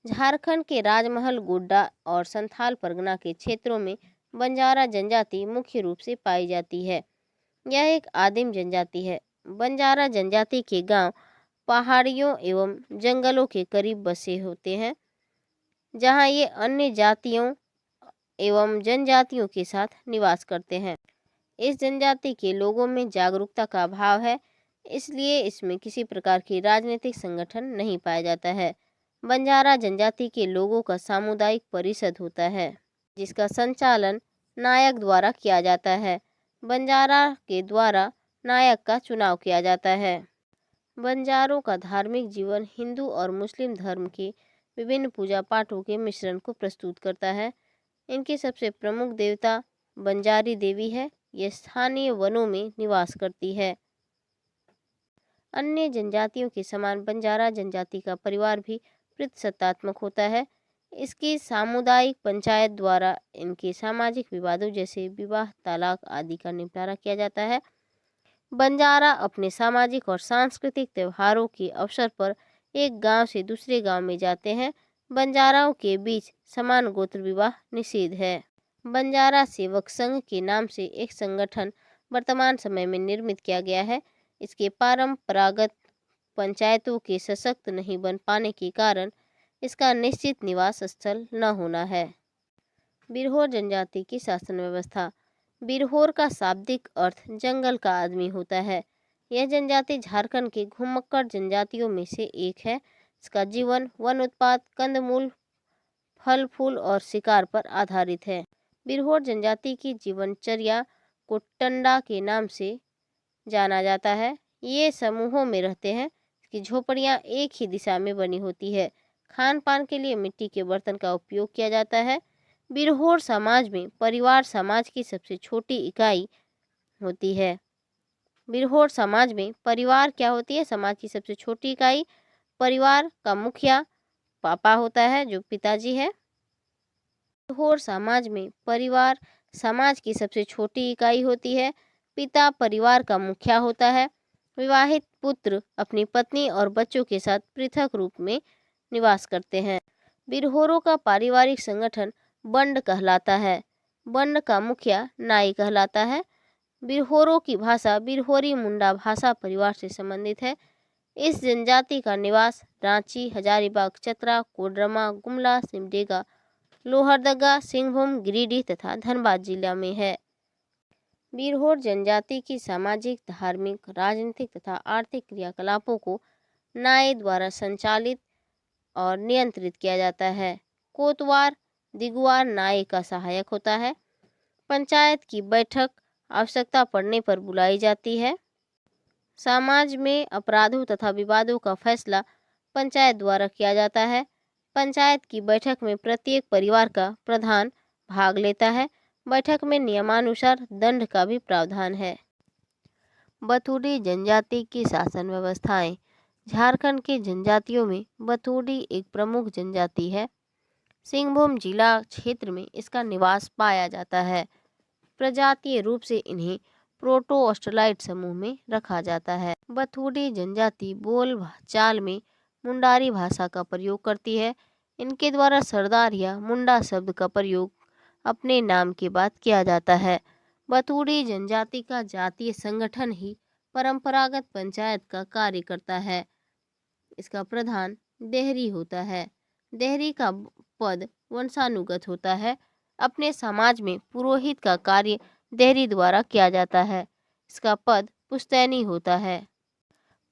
झारखंड के राजमहल, गोड्डा और संथाल परगना के क्षेत्रों में बंजारा जनजाति मुख्य रूप से पाई जाती है। यह एक आदिम जनजाति है। बंजारा जनजाति के गांव पहाड़ियों एवं जंगलों के करीब बसे होते हैं, जहां ये अन्य जातियों एवं जनजातियों के साथ निवास करते हैं। इस जनजाति के लोगों में जागरूकता का अभाव है, इसलिए इसमें किसी प्रकार की राजनीतिक संगठन नहीं पाया जाता है। बंजारा जनजाति के लोगों का सामुदायिक परिषद होता है, जिसका संचालन नायक द्वारा किया जाता है। बंजारा के द्वारा नायक का चुनाव किया जाता है। बंजारों का धार्मिक जीवन हिंदू और मुस्लिम धर्म के विभिन्न पूजा पाठों के मिश्रण को प्रस्तुत करता है। इनकी सबसे प्रमुख देवता बंजारी देवी है। यह स्थानीय वनों में निवास करती है। अन्य जनजातियों के समान बंजारा जनजाति का परिवार भी प्रतिसत्तात्मक होता है। इसकी सामुदायिक पंचायत द्वारा इनके सामाजिक विवादों जैसे विवाह, तलाक आदि का निपटारा किया जाता है। बंजारा अपने सामाजिक और सांस्कृतिक त्योहारों के अवसर पर एक गांव से दूसरे गांव में जाते हैं। बंजाराओं के बीच समान गोत्र विवाह निषेध है। बंजारा सेवक संघ के नाम से एक संगठन वर्तमान समय में निर्मित किया गया है। इसके परंपरागत पंचायतों के सशक्त नहीं बन पाने के कारण इसका निश्चित निवास स्थल न होना है। बिरहोर जनजाति की शासन व्यवस्था। बिरहोर का शाब्दिक अर्थ जंगल का आदमी होता है। यह जनजाति झारखंड के घुमक्कड़ जनजातियों में से एक है। इसका जीवन वन उत्पाद, कंदमूल, फल फूल और शिकार पर आधारित है। बिरहोर जनजाति की जीवनचर्या को टंडा के नाम से जाना जाता है। ये समूहों में रहते हैं। इसकी झोपड़ियाँ एक ही दिशा में बनी होती है। खान पान के लिए मिट्टी के बर्तन का उपयोग किया जाता है। बिरहोर समाज में परिवार समाज की सबसे छोटी इकाई होती है। बिरहोर समाज में परिवार क्या होती है? समाज की सबसे छोटी इकाई। परिवार का मुखिया पापा होता है, जो पिताजी है। बिरहोर समाज में परिवार समाज की सबसे छोटी इकाई होती है। पिता परिवार का मुखिया होता है। विवाहित पुत्र अपनी पत्नी और बच्चों के साथ पृथक रूप में निवास करते हैं। बिरहोरों का पारिवारिक संगठन बंड कहलाता है। बंड का मुखिया नाई कहलाता है। बिरहोरों की भाषा बिरहोरी मुंडा भाषा परिवार से संबंधित है। इस जनजाति का निवास रांची, हजारीबाग, चतरा, कोडरमा, गुमला, सिमडेगा, लोहरदगा, सिंहभूम, गिरिडीह तथा धनबाद जिला में है। बिरहोर जनजाति की सामाजिक, धार्मिक, राजनीतिक तथा आर्थिक क्रियाकलापों को नाई द्वारा संचालित और नियंत्रित किया जाता है। कोतवार दिगुआर नाई का सहायक होता है। पंचायत की बैठक आवश्यकता पड़ने पर बुलाई जाती है। समाज में अपराधों तथा विवादों का फैसला पंचायत द्वारा किया जाता है। पंचायत की बैठक में प्रत्येक परिवार का प्रधान भाग लेता है। बैठक में नियमानुसार दंड का भी प्रावधान है। बथुड़ी जनजाति की शासन व्यवस्थाएं। झारखंड के जनजातियों में बथुड़ी एक प्रमुख जनजाति है। सिंहभूम जिला क्षेत्र में इसका निवास पाया जाता है। प्रजातीय रूप से इन्हें प्रोटो ऑस्ट्रेलाइट समूह में रखा जाता है। बथुड़ी जनजाति बोल चाल में मुंडारी भाषा का प्रयोग करती है। इनके द्वारा सरदार या मुंडा शब्द का प्रयोग अपने नाम के बाद किया जाता है। बथुड़ी जनजाति का जातीय संगठन ही परंपरागत पंचायत का कार्य करता है। इसका प्रधान देहरी होता है। देहरी का पद वंशानुगत होता है। अपने समाज में पुरोहित का कार्य देहरी द्वारा किया जाता है। इसका पद पुश्तैनी होता है।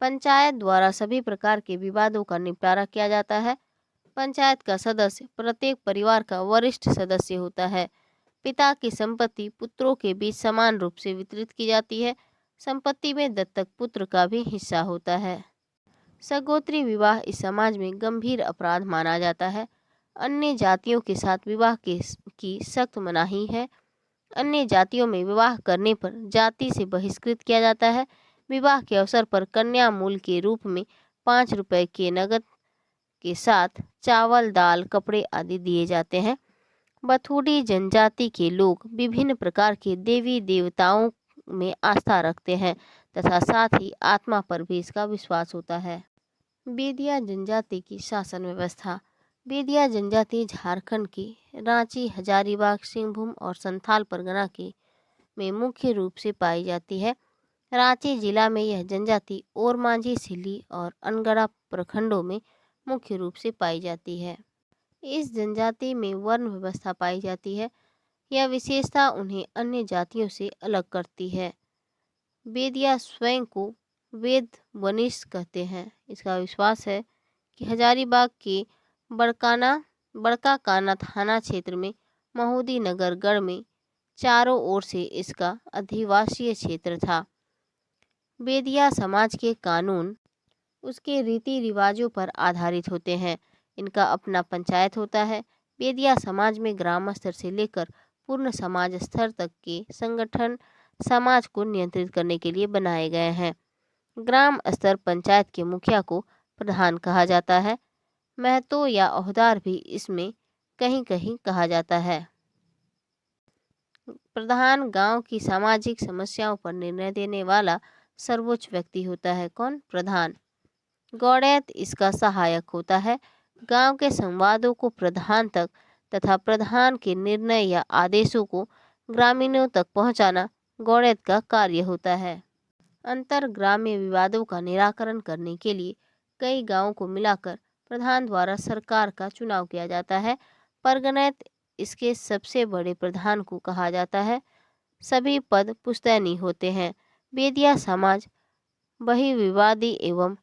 पंचायत द्वारा सभी प्रकार के विवादों का निपटारा किया जाता है। पंचायत का सदस्य प्रत्येक परिवार का वरिष्ठ सदस्य होता है। पिता की संपत्ति पुत्रों के बीच समान रूप से वितरित की जाती है। संपत्ति में दत्तक पुत्र का भी हिस्सा होता है। सगोत्री विवाह इस समाज में गंभीर अपराध माना जाता है। अन्य जातियों के साथ विवाह की सख्त मनाही है। अन्य जातियों में विवाह करने पर जाति से बहिष्कृत किया जाता है। विवाह के अवसर पर कन्या मूल के रूप में 5 रुपए के नगद के साथ चावल, दाल, कपड़े आदि दिए जाते हैं। बथुड़ी जनजाति के लोग विभिन्न प्रकार के देवी देवताओं में आस्था रखते हैं तथा साथ ही आत्मा पर भी इसका विश्वास होता है। बेदिया जनजाति की शासन व्यवस्था। बेदिया जनजाति झारखंड के रांची, हजारीबाग, सिंहभूम और संथाल परगना के में मुख्य रूप से पाई जाती है। रांची जिला में यह जनजाति ओरमांझी, सिल्ली और अनगढ़ा प्रखंडों में मुख्य रूप से पाई जाती है। इस जनजाति में वर्ण व्यवस्था पाई जाती है। यह विशेषता उन्हें अन्य जातियों से अलग करती है। बेदिया स्वयं को वेद वनिश कहते हैं। इसका विश्वास है कि हजारीबाग के बड़का काना थाना क्षेत्र में महुदी नगर गढ़ में चारों ओर से इसका अधिवासीय क्षेत्र था। बेदिया समाज के कानून उसके रीति रिवाजों पर आधारित होते हैं। इनका अपना पंचायत होता है। बेदिया समाज में ग्राम स्तर से लेकर पूर्ण समाज स्तर तक के संगठन समाज को नियंत्रित करने के लिए बनाए गए हैं। ग्राम स्तर पंचायत के मुखिया को प्रधान कहा जाता है। महतो या ओहदार भी इसमें कहीं कहीं कहा जाता है। प्रधान गांव की सामाजिक समस्याओं पर निर्णय देने वाला सर्वोच्च व्यक्ति होता है। कौन? प्रधान। गौड़ैत इसका सहायक होता है। गांव के संवादों को प्रधान तक तथा प्रधान के निर्णय या आदेशों को ग्रामीणों तक पहुंचाना गौड़ैत का कार्य होता है। अंतर ग्राम्य विवादों का निराकरण करने के लिए कई गांवों को मिलाकर प्रधान द्वारा सरकार का चुनाव किया जाता है। परगनैत इसके सबसे बड़े प्रधान को कहा जाता है। सभी पद पुश्तैनी होते हैं। बेदिया समाज बहिर्विवादी एवं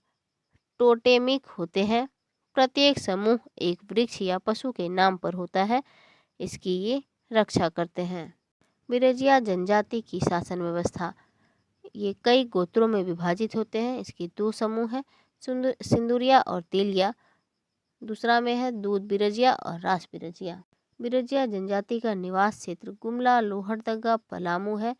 टोटेमिक होते हैं। प्रत्येक समूह एक वृक्ष या पशु के नाम पर होता है। इसकी ये रक्षा करते हैं। बिरजिया जनजाति की शासन व्यवस्था। ये कई गोत्रों में विभाजित होते हैं। इसके 2 समूह हैं, सिंदुरिया और तेलिया। दूसरा में है दूध बिरजिया और रास बिरजिया। बिरजिया जनजाति का निवास क्षेत्र गुमला, लोहरदगा, पलामू है।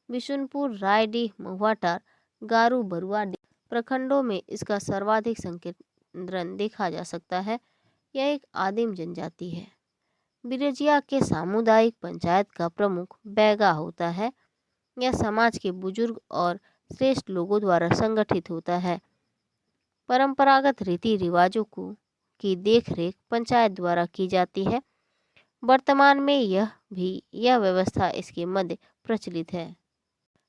बिशुनपुर, रायडीह, महुआटार, गारू, बरुआ प्रखंडों में इसका सर्वाधिक संकेंद्रण देखा जा सकता है। यह एक आदिम जनजाति है। बिरजिया के सामुदायिक पंचायत का प्रमुख बैगा होता है। यह समाज के बुजुर्ग और श्रेष्ठ लोगों द्वारा संगठित होता है। परंपरागत रीति रिवाजों की देखरेख पंचायत द्वारा की जाती है। वर्तमान में यह व्यवस्था इसके मध्य प्रचलित है।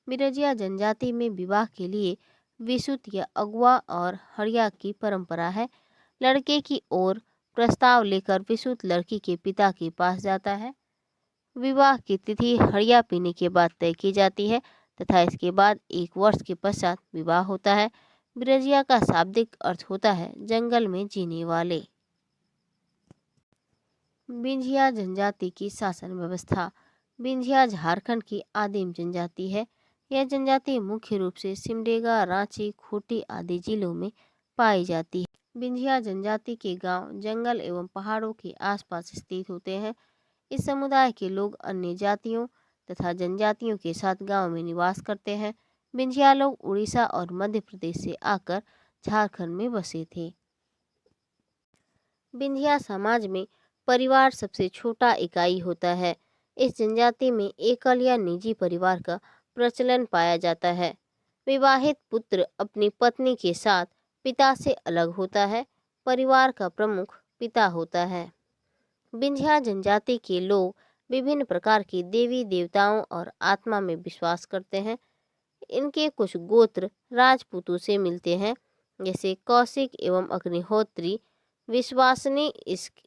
बिरजिया जनजाति में विवाह के लिए विसुत या अगुआ और हड़िया की परंपरा है। लड़के की ओर प्रस्ताव लेकर विसुत लड़की के पिता के पास जाता है। विवाह की तिथि हड़िया पीने के बाद तय की जाती है तथा इसके बाद 1 वर्ष के पश्चात विवाह होता है। बिरजिया का शाब्दिक अर्थ होता है जंगल में जीने वाले। बिंझिया जनजाति की शासन व्यवस्था। बिंझिया झारखंड की आदिम जनजाति है। यह जनजाति मुख्य रूप से सिमडेगा, रांची, खूंटी आदि जिलों में पाई जाती है। बिंझिया जनजाति के गांव जंगल एवं पहाड़ों के आसपास स्थित होते हैं। इस समुदाय के लोग अन्य जातियों तथा जनजातियों के साथ गांव में निवास करते हैं। बिंझिया लोग उड़ीसा और मध्य प्रदेश से आकर झारखंड में बसे थे। बिंझिया समाज में परिवार सबसे छोटा इकाई होता है। इस जनजाति में एकल या निजी परिवार का प्रचलन पाया जाता है। विवाहित पुत्र अपनी पत्नी के साथ पिता से अलग होता है। परिवार का प्रमुख पिता होता है। बिंझिया जनजाति के लोग विभिन्न प्रकार के देवी देवताओं और आत्मा में विश्वास करते हैं। इनके कुछ गोत्र राजपूतों से मिलते हैं, जैसे कौशिक एवं अग्निहोत्री।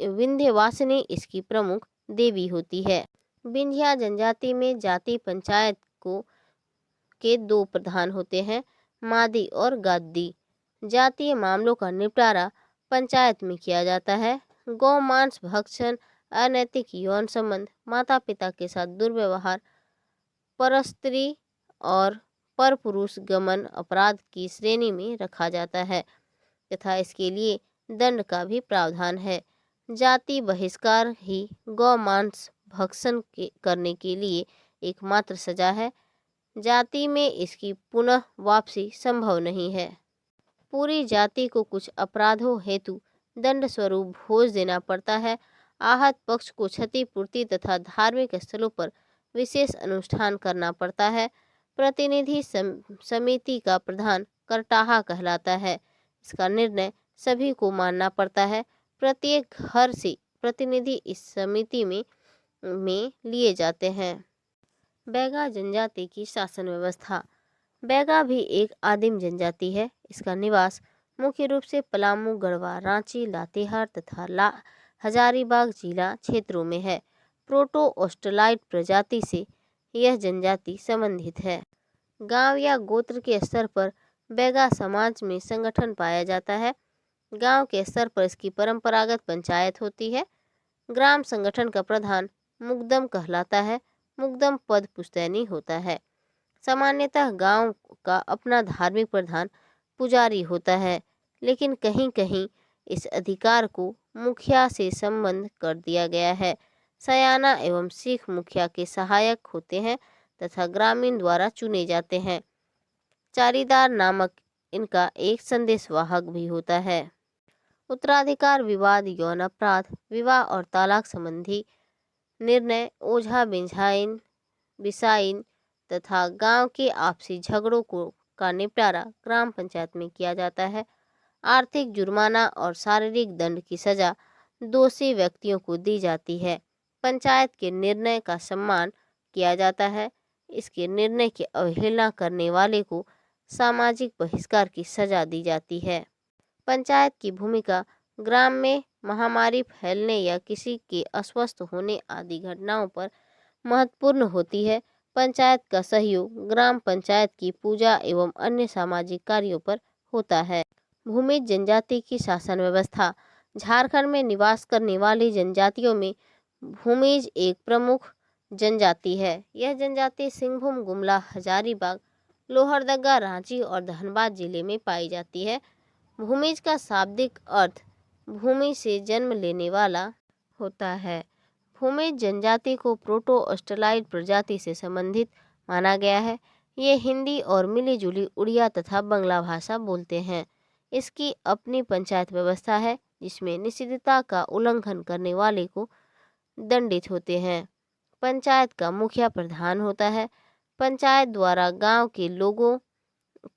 विंध्यवासिनी इसकी प्रमुख देवी होती है। बिंझिया जनजाति में जाति पंचायत के दो प्रधान होते हैं, मादी और गादी। जातीय मामलों का निपटारा पंचायत में किया जाता है। गौ मांस भक्षण, अनैतिक यौन संबंध, माता पिता के साथ दुर्व्यवहार, परस्त्री और परपुरुष गमन अपराध की श्रेणी में रखा जाता है तथा इसके लिए दंड का भी प्रावधान है। जाति बहिष्कार ही गौ मांस भक्षण करने के लिए एकमात्र सजा है। जाति में इसकी पुनः वापसी संभव नहीं है। पूरी जाति को कुछ अपराधों हेतु दंड स्वरूप भोज देना पड़ता है। आहत पक्ष को क्षतिपूर्ति तथा धार्मिक स्थलों पर विशेष अनुष्ठान करना पड़ता है। प्रतिनिधि समिति का प्रधान करटाहा कहलाता है। इसका निर्णय सभी को मानना पड़ता है। प्रत्येक घर से प्रतिनिधि इस समिति में लिए जाते हैं। बैगा जनजाति की शासन व्यवस्था। बैगा भी एक आदिम जनजाति है। इसका निवास मुख्य रूप से पलामू, गढ़वा, रांची, लातेहार तथा हजारीबाग जिला क्षेत्रों में है। प्रोटो ऑस्ट्रेलाइड प्रजाति से यह जनजाति संबंधित है। गांव या गोत्र के स्तर पर बैगा समाज में संगठन पाया जाता है। गांव के स्तर पर इसकी परंपरागत पंचायत होती है। ग्राम संगठन का प्रधान मुकदम कहलाता है। मुकदम पद पुश्तैनी होता है। सामान्यतः गांव का अपना धार्मिक प्रधान पुजारी होता है, लेकिन कहीं कहीं इस अधिकार को मुखिया से संबंध कर दिया गया है। सयाना एवं सिख मुखिया के सहायक होते हैं तथा ग्रामीण द्वारा चुने जाते हैं। चारीदार नामक इनका एक संदेशवाहक भी होता है। उत्तराधिकार विवाद, यौन अपराध, विवाह और तलाक संबंधी निर्णय ओझा बिंझाइन बिसाइन तथा गांव के आपसी झगड़ों का निपटारा ग्राम पंचायत में किया जाता है। आर्थिक जुर्माना और शारीरिक दंड की सजा दोषी व्यक्तियों को दी जाती है। पंचायत के निर्णय का सम्मान किया जाता है। इसके निर्णय की अवहेलना करने वाले को सामाजिक बहिष्कार की सजा दी जाती है। पंचायत की भूमिका ग्राम में महामारी फैलने या किसी के अस्वस्थ होने आदि घटनाओं पर महत्वपूर्ण होती है। पंचायत का सहयोग ग्राम पंचायत की पूजा एवं अन्य सामाजिक कार्यों पर होता है। भूमिज जनजाति की शासन व्यवस्था। झारखंड में निवास करने वाली जनजातियों में भूमिज एक प्रमुख जनजाति है। यह जनजाति सिंहभूम, गुमला, हजारीबाग, लोहरदगा, रांची और धनबाद जिले में पाई जाती है। भूमिज का शाब्दिक अर्थ भूमि से जन्म लेने वाला होता है। भूमिज जनजाति को प्रोटो ऑस्ट्रेलाइड प्रजाति से संबंधित माना गया है। ये हिंदी और मिली जुली उड़िया तथा बंगला भाषा बोलते हैं। इसकी अपनी पंचायत व्यवस्था है, जिसमें निषिद्धता का उल्लंघन करने वाले को दंडित होते हैं। पंचायत का मुखिया प्रधान होता है। पंचायत द्वारा गांव के लोगों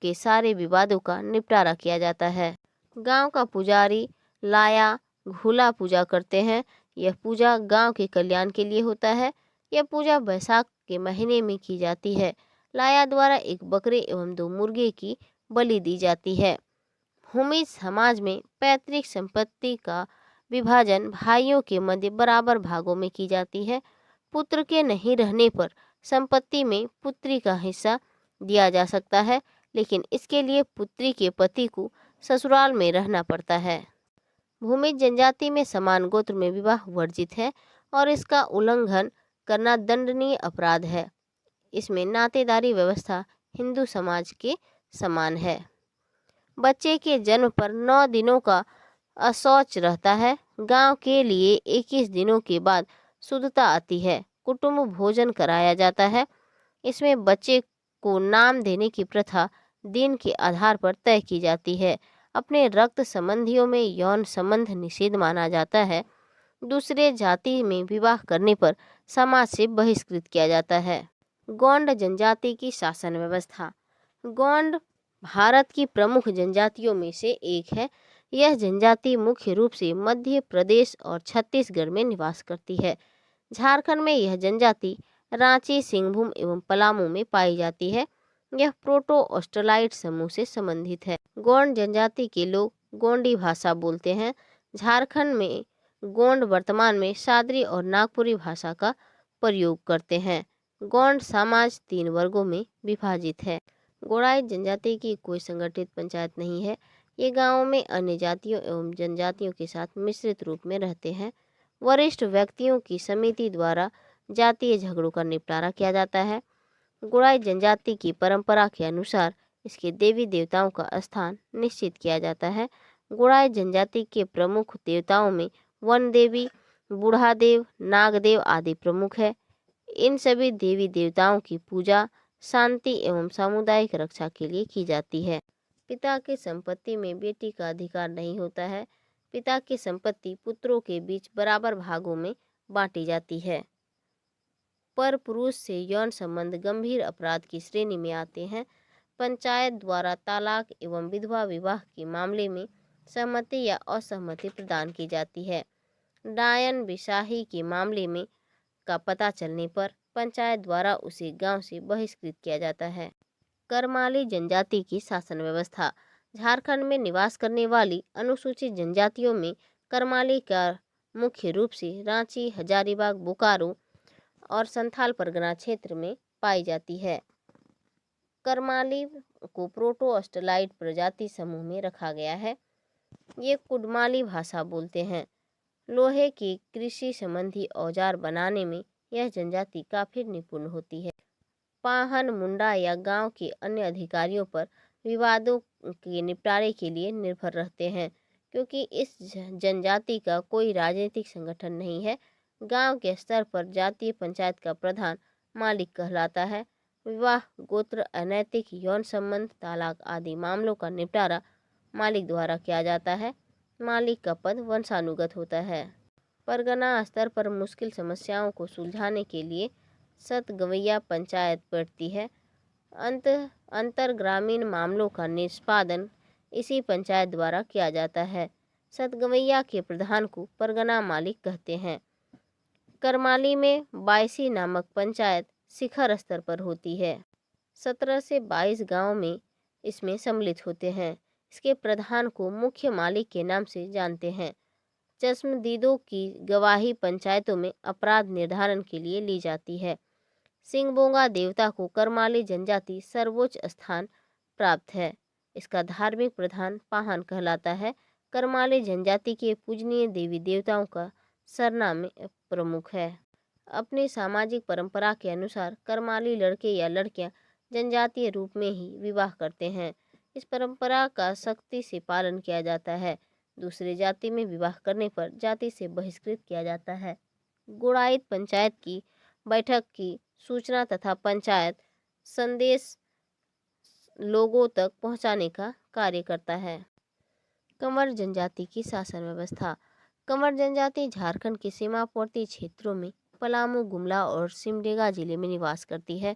के सारे विवादों का निपटारा किया जाता है। गांव का पुजारी लाया घूला पूजा करते हैं। यह पूजा गांव के कल्याण के लिए होता है। यह पूजा बैसाख के महीने में की जाती है। लाया द्वारा एक बकरे एवं 2 मुर्गे की बलि दी जाती है। भूमिज समाज में पैतृक संपत्ति का विभाजन भाइयों के मध्य बराबर भागों में की जाती है। पुत्र के नहीं रहने पर संपत्ति में पुत्री का हिस्सा दिया जा सकता है, लेकिन इसके लिए पुत्री के पति को ससुराल में रहना पड़ता है। भूमिज जनजाति में समान गोत्र में विवाह वर्जित है और इसका उल्लंघन करना दंडनीय अपराध है। इसमें नातेदारी व्यवस्था हिंदू समाज के समान है। बच्चे के जन्म पर 9 दिनों का अशौच रहता है। गांव के लिए 21 दिनों के बाद शुद्धता आती है। कुटुंब भोजन कराया जाता है। इसमें बच्चे को नाम देने की प्रथा दिन के आधार पर तय की जाती है। अपने रक्त संबंधियों में यौन संबंध निषेध माना जाता है। दूसरे जाति में विवाह करने पर समाज से बहिष्कृत किया जाता है। गोंड जनजाति की शासन व्यवस्था। गोंड भारत की प्रमुख जनजातियों में से एक है। यह जनजाति मुख्य रूप से मध्य प्रदेश और छत्तीसगढ़ में निवास करती है। झारखंड में यह जनजाति रांची, सिंहभूम एवं पलामू में पाई जाती है। यह प्रोटो ऑस्ट्रेलाइड समूह से संबंधित है। गोंड जनजाति के लोग गोंडी भाषा बोलते हैं। झारखंड में गोंड वर्तमान में सादरी और नागपुरी भाषा का प्रयोग करते हैं। गोंड समाज 3 वर्गों में विभाजित है। गोंडाइट जनजाति की कोई संगठित पंचायत नहीं है। ये गांवों में अन्य जातियों एवं जनजातियों के साथ मिश्रित रूप में रहते हैं। वरिष्ठ व्यक्तियों की समिति द्वारा जातीय झगड़ों का निपटारा किया जाता है। गोंडाइट जनजाति की परंपरा के अनुसार इसके देवी देवताओं का स्थान निश्चित किया जाता है। गोंडाइट जनजाति के प्रमुख देवताओं में वन देवी, बूढ़ादेव, नागदेव आदि प्रमुख है। इन सभी देवी देवताओं की पूजा शांति एवं सामुदायिक रक्षा के लिए की जाती है। पिता की संपत्ति में बेटी का अधिकार नहीं होता है। पिता की संपत्ति पुत्रों के बीच बराबर भागों में बांटी जाती है। पर पुरुष से यौन संबंध गंभीर अपराध की श्रेणी में आते हैं। पंचायत द्वारा तलाक एवं विधवा विवाह के मामले में सहमति या असहमति प्रदान की जाती है। डायन बिसाही के मामले में का पता चलने पर पंचायत द्वारा उसे गांव से बहिष्कृत किया जाता है। करमाली जनजाति की शासन व्यवस्था। झारखंड में निवास करने वाली अनुसूचित जनजातियों में करमाली का मुख्य रूप से रांची, हजारीबाग, बोकारो और संथाल परगना क्षेत्र में पाई जाती है। करमाली को प्रोटो ऑस्ट्रेलाइड प्रजाति समूह में रखा गया है। ये कुडमाली भाषा बोलते हैं। लोहे की कृषि संबंधी औजार बनाने में यह जनजाति काफी निपुण होती है। पाहन, मुंडा या गांव के अन्य अधिकारियों पर विवादों के निपटारे के लिए निर्भर रहते हैं। क्योंकि इस जनजाति का कोई राजनीतिक संगठन नहीं है, गांव के स्तर पर जातीय पंचायत का प्रधान मालिक कहलाता है। विवाह, गोत्र, अनैतिक यौन संबंध, तलाक आदि मामलों का निपटारा मालिक द्वारा किया जाता है। मालिक का पद वंशानुगत होता है। परगना स्तर पर मुश्किल समस्याओं को सुलझाने के लिए सतगवैया पंचायत बैठती है। अंतर ग्रामीण मामलों का निष्पादन इसी पंचायत द्वारा किया जाता है। सतगवैया के प्रधान को परगना मालिक कहते हैं। करमाली में बायसी नामक पंचायत शिखर स्तर पर होती है। 17 से 22 गांव में इसमें सम्मिलित होते हैं। इसके प्रधान को मुख्य मालिक के नाम से जानते हैं। चश्मदीदों की गवाही पंचायतों में अपराध निर्धारण के लिए ली जाती है। सिंगबोंगा देवता को करमाली जनजाति सर्वोच्च स्थान प्राप्त है। इसका धार्मिक प्रधान पाहन कहलाता है। करमाली जनजाति के पूजनीय देवी देवताओं का सरनामे प्रमुख है। अपनी सामाजिक परंपरा के अनुसार करमाली लड़के या लड़कियां जनजातीय रूप में ही विवाह करते हैं। इस परंपरा का सख्ती से पालन किया जाता है। दूसरे जाति में विवाह करने पर जाति से बहिष्कृत किया जाता है। गोंडाइट पंचायत की बैठक की सूचना तथा पंचायत संदेश लोगों तक पहुंचाने का कार्य करता है। कंवर जनजाति की शासन व्यवस्था। कंवर जनजाति झारखंड के सीमावर्ती क्षेत्रों में पलामू, गुमला और सिमडेगा जिले में निवास करती है।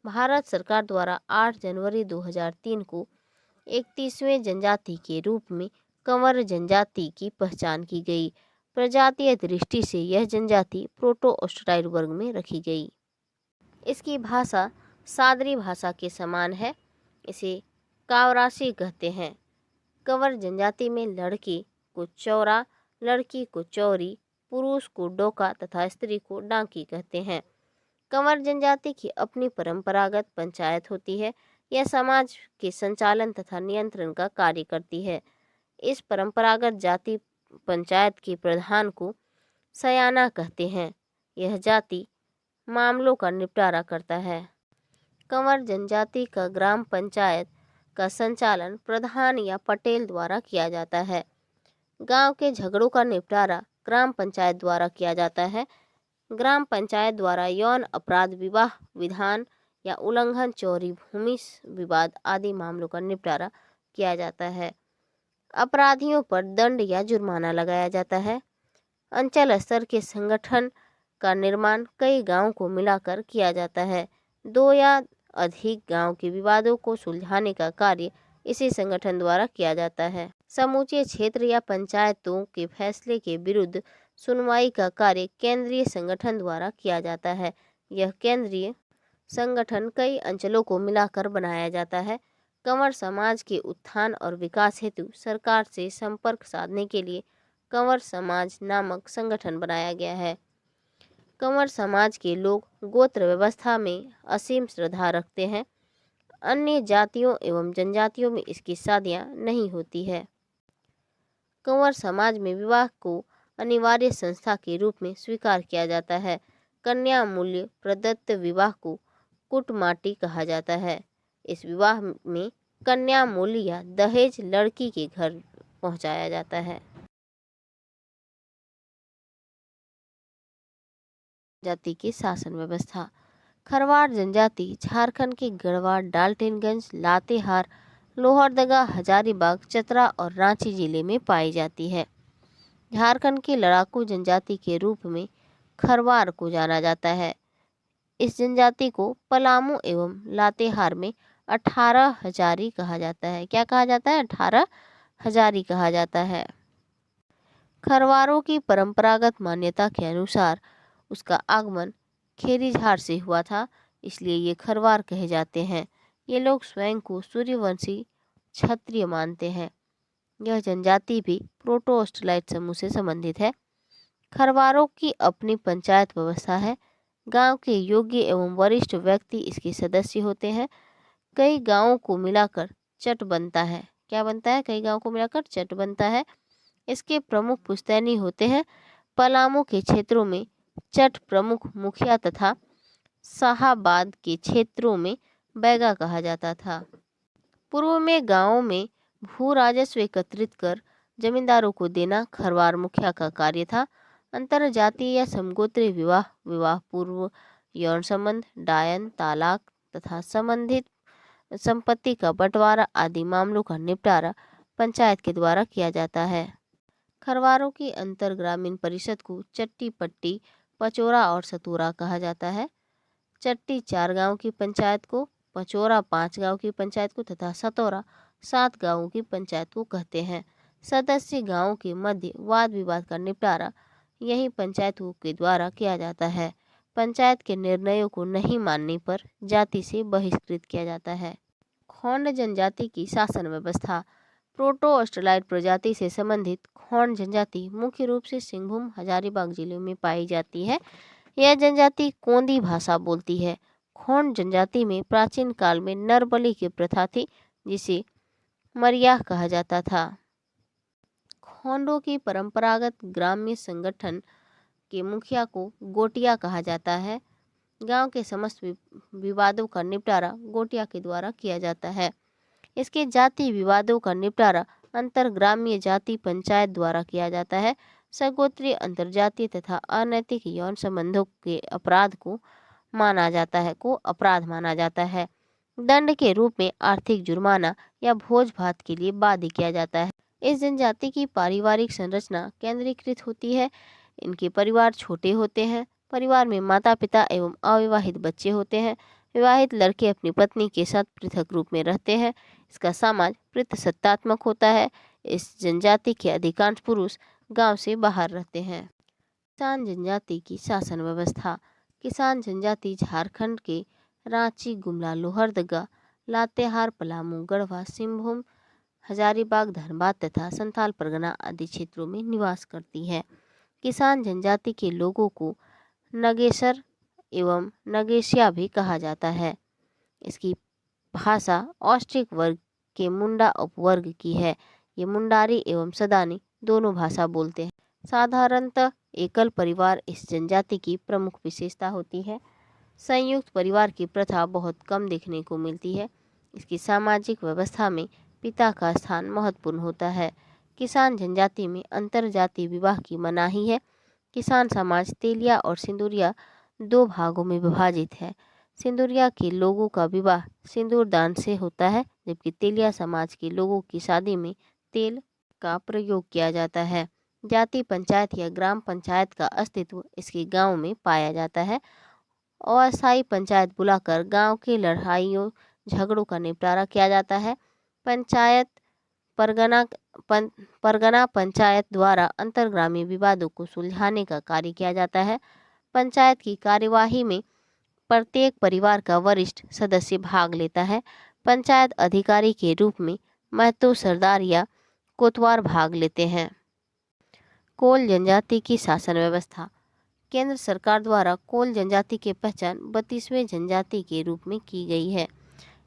भारत सरकार द्वारा 8 जनवरी 2003 को 31वें जनजाति के रूप में कंवर जनजाति की पहचान की गई। प्रजातीय दृष्टि से यह जनजाति प्रोटो ऑस्ट्रेलाइड वर्ग में रखी गई। इसकी भाषा सादरी भाषा के समान है। इसे कावरासी कहते हैं। कंवर जनजाति में लड़के को चौरा, लड़की को चौरी, पुरुष को डोका तथा स्त्री को डांकी कहते हैं। कंवर जनजाति की अपनी परंपरागत पंचायत होती है। यह समाज के संचालन तथा नियंत्रण का कार्य करती है। इस परंपरागत जाति पंचायत के प्रधान को सयाना कहते हैं। यह जाति मामलों का निपटारा करता है। कंवर जनजाति का ग्राम पंचायत का संचालन प्रधान या पटेल द्वारा किया जाता है। गांव के झगड़ों का निपटारा ग्राम पंचायत द्वारा किया जाता है। ग्राम पंचायत द्वारा यौन अपराध, विवाह विधान या उल्लंघन, चोरी, भूमि विवाद आदि मामलों का निपटारा किया जाता है। अपराधियों पर दंड या जुर्माना लगाया जाता है। अंचल स्तर के संगठन का निर्माण कई गांवों को मिलाकर किया जाता है। 2 या अधिक गांव के विवादों को सुलझाने का कार्य इसी संगठन द्वारा किया जाता है। समूचे क्षेत्र या पंचायतों के फैसले के विरुद्ध सुनवाई का कार्य केंद्रीय संगठन द्वारा किया जाता है। यह केंद्रीय संगठन कई अंचलों को मिलाकर बनाया जाता है। कंवर समाज के उत्थान और विकास हेतु सरकार से संपर्क साधने के लिए कंवर समाज नामक संगठन बनाया गया है। कंवर समाज के लोग गोत्र व्यवस्था में असीम श्रद्धा रखते हैं। अन्य जातियों एवं जनजातियों में इसकी शादियां नहीं होती है। कंवर समाज में विवाह को अनिवार्य संस्था के रूप में स्वीकार किया जाता है। कन्या मूल्य प्रदत्त विवाह को कुटमाटी कहा जाता है। इस विवाह में कन्या मूल्य या दहेज लड़की के घर पहुंचाया जाता है। जाति की शासन व्यवस्था। खरवार जनजाति झारखंड के गढ़वा, डाल्टनगंज, लातेहार, लोहरदगा, हजारीबाग, चतरा और रांची जिले में पाई जाती है। झारखंड की लड़ाकू जनजाति के रूप में खरवार को जाना जाता है। इस जनजाति को पलामू एवं लातेहार में 18 हजारी कहा जाता है। क्या कहा जाता है? 18 हजारी कहा जाता है। खरवारों की परंपरागत मान्यता के अनुसार उसका आगमन खेरीझार से हुआ था, इसलिए ये खरवार कहे जाते हैं। ये लोग स्वयं को सूर्यवंशी क्षत्रिय मानते हैं। यह जनजाति भी प्रोटो-ऑस्ट्रेलाइट समूह से संबंधित है। खरवारों की अपनी पंचायत व्यवस्था है। गांव के योग्य एवं वरिष्ठ व्यक्ति इसके सदस्य होते हैं। कई गांवों को मिलाकर चट बनता है। क्या बनता है? कई गांवों को मिलाकर चट बनता है। इसके प्रमुख पुश्तैनी होते हैं। पलामू के क्षेत्रों में चट प्रमुख मुखिया तथा शाहाबाद के क्षेत्रों में बैगा कहा जाता था। पूर्व में गांवों में भू राजस्व एकत्रित कर जमींदारों को देना खरवार मुखिया का कार्य था। अंतर जातीय या समगोत्रीय विवाह, विवाह पूर्व यौन संबंध, डायन, तालाक तथा संबंधित संपत्ति का बंटवारा आदि मामलों का निपटारा पंचायत के द्वारा किया जाता है। खरवारों की अंतर ग्रामीण परिषद को चट्टी पट्टी, पचोरा और सतूरा कहा जाता है। चट्टी 4 गांव की पंचायत को, पचोरा 5 गांव की पंचायत को तथा सतौरा 7 गांवों की पंचायत को कहते हैं। सदस्य गांवों के मध्य वाद विवाद का निपटारा यही पंचायतों के द्वारा किया जाता है। पंचायत के निर्णयों को नहीं मानने पर जाति से बहिष्कृत किया जाता है। खोंड जनजाति की शासन व्यवस्था। प्रोटो ऑस्ट्रेलाइट प्रजाति से संबंधित खोंड जनजाति मुख्य रूप से सिंहभूम, हजारीबाग जिलों में पाई जाती है। यह जनजाति कोंदी भाषा बोलती है। खोंड जनजाति में प्राचीन काल में नर बलि की प्रथा थी, जिसे मरियाह कहा जाता था। खोंडों की परंपरागत ग्राम्य संगठन के मुखिया को गोटिया कहा जाता है। गांव के समस्त विवादों का निपटारा गोटिया के द्वारा किया जाता है। इसके जाति विवादों का निपटारा अंतरग्रामीय जाति पंचायत द्वारा किया जाता है। सगोत्रीय, अंतरजातीय तथा अनैतिक यौन संबंधों के अपराध माना जाता है। दंड के रूप में आर्थिक जुर्माना या भोज भात के लिए बाध्य किया जाता है। इस जनजाति की पारिवारिक संरचना केंद्रीकृत होती है। इनके परिवार छोटे होते हैं। परिवार में माता पिता एवं अविवाहित बच्चे होते हैं। विवाहित लड़के अपनी पत्नी के साथ पृथक रूप में रहते हैं। इसका समाज पितृसत्तात्मक होता है। इस जनजाति के अधिकांश पुरुष गांव से बाहर रहते हैं। किसान जनजाति की शासन व्यवस्था। किसान जनजाति झारखंड के रांची, गुमला, लोहरदगा, लातेहार, पलामू, गढ़वा, सिंहभूम, हजारीबाग, धनबाद तथा संथाल परगना आदि क्षेत्रों में निवास करती है। किसान जनजाति के लोगों को नगेसर एवं नगेशिया भी कहा जाता है। इसकी भाषा ऑस्ट्रिक वर्ग के मुंडा उपवर्ग की है। ये मुंडारी एवं सदानी दोनों भाषा बोलते हैं। साधारणतः एकल परिवार इस जनजाति की प्रमुख विशेषता होती है। संयुक्त परिवार की प्रथा बहुत कम देखने को मिलती है। इसकी सामाजिक व्यवस्था में पिता का स्थान महत्वपूर्ण होता है। किसान जनजाति में अंतर जातीय विवाह की मनाही है। किसान समाज तेलिया और सिंदूरिया दो भागों में विभाजित है। सिंदूरिया के लोगों का विवाह सिंदूर दान से होता है, जबकि तेलिया समाज के लोगों की शादी में तेल का प्रयोग किया जाता है। जाति पंचायत या ग्राम पंचायत का अस्तित्व इसके गांव में पाया जाता है। अस्थायी पंचायत बुलाकर गांव की लड़ाइयों झगड़ों का निपटारा किया जाता है। पंचायत परगना परगना पंचायत द्वारा अंतर्ग्रामीय विवादों को सुलझाने का कार्य किया जाता है। पंचायत की कार्यवाही में प्रत्येक परिवार का वरिष्ठ सदस्य भाग लेता है। पंचायत अधिकारी के रूप में महतो सरदार या कोतवाल भाग लेते हैं। कोल जनजाति की शासन व्यवस्था। केंद्र सरकार द्वारा कोल जनजाति की पहचान 32वें जनजाति के रूप में की गई है।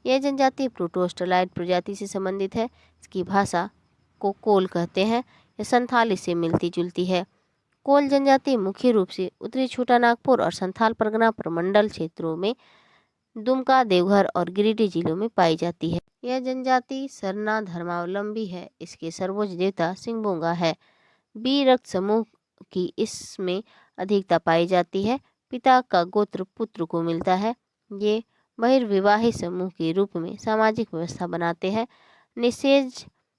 यह जनजाति प्रोटोस्टलाइड प्रजाति से संबंधित है। इसकी भाषा को कोल कहते हैं। यह संथाली से मिलती जुलती है। कोल जनजाति मुख्य रूप से उत्तरी छोटानागपुर और संथाल परगना प्रमंडल क्षेत्रों में दुमका, देवघर और गिरिडीह जिलों में पाई जाती है। यह जनजाति सरना धर्मावलंबी है। इसके सर्वोच्च देवता सिंहबोंगा है। बी रक्त समूह की इसमें अधिकता पाई जाती है। पिता का गोत्र पुत्र को मिलता है। ये बहिर्विवाहित समूह के रूप में सामाजिक व्यवस्था बनाते हैं।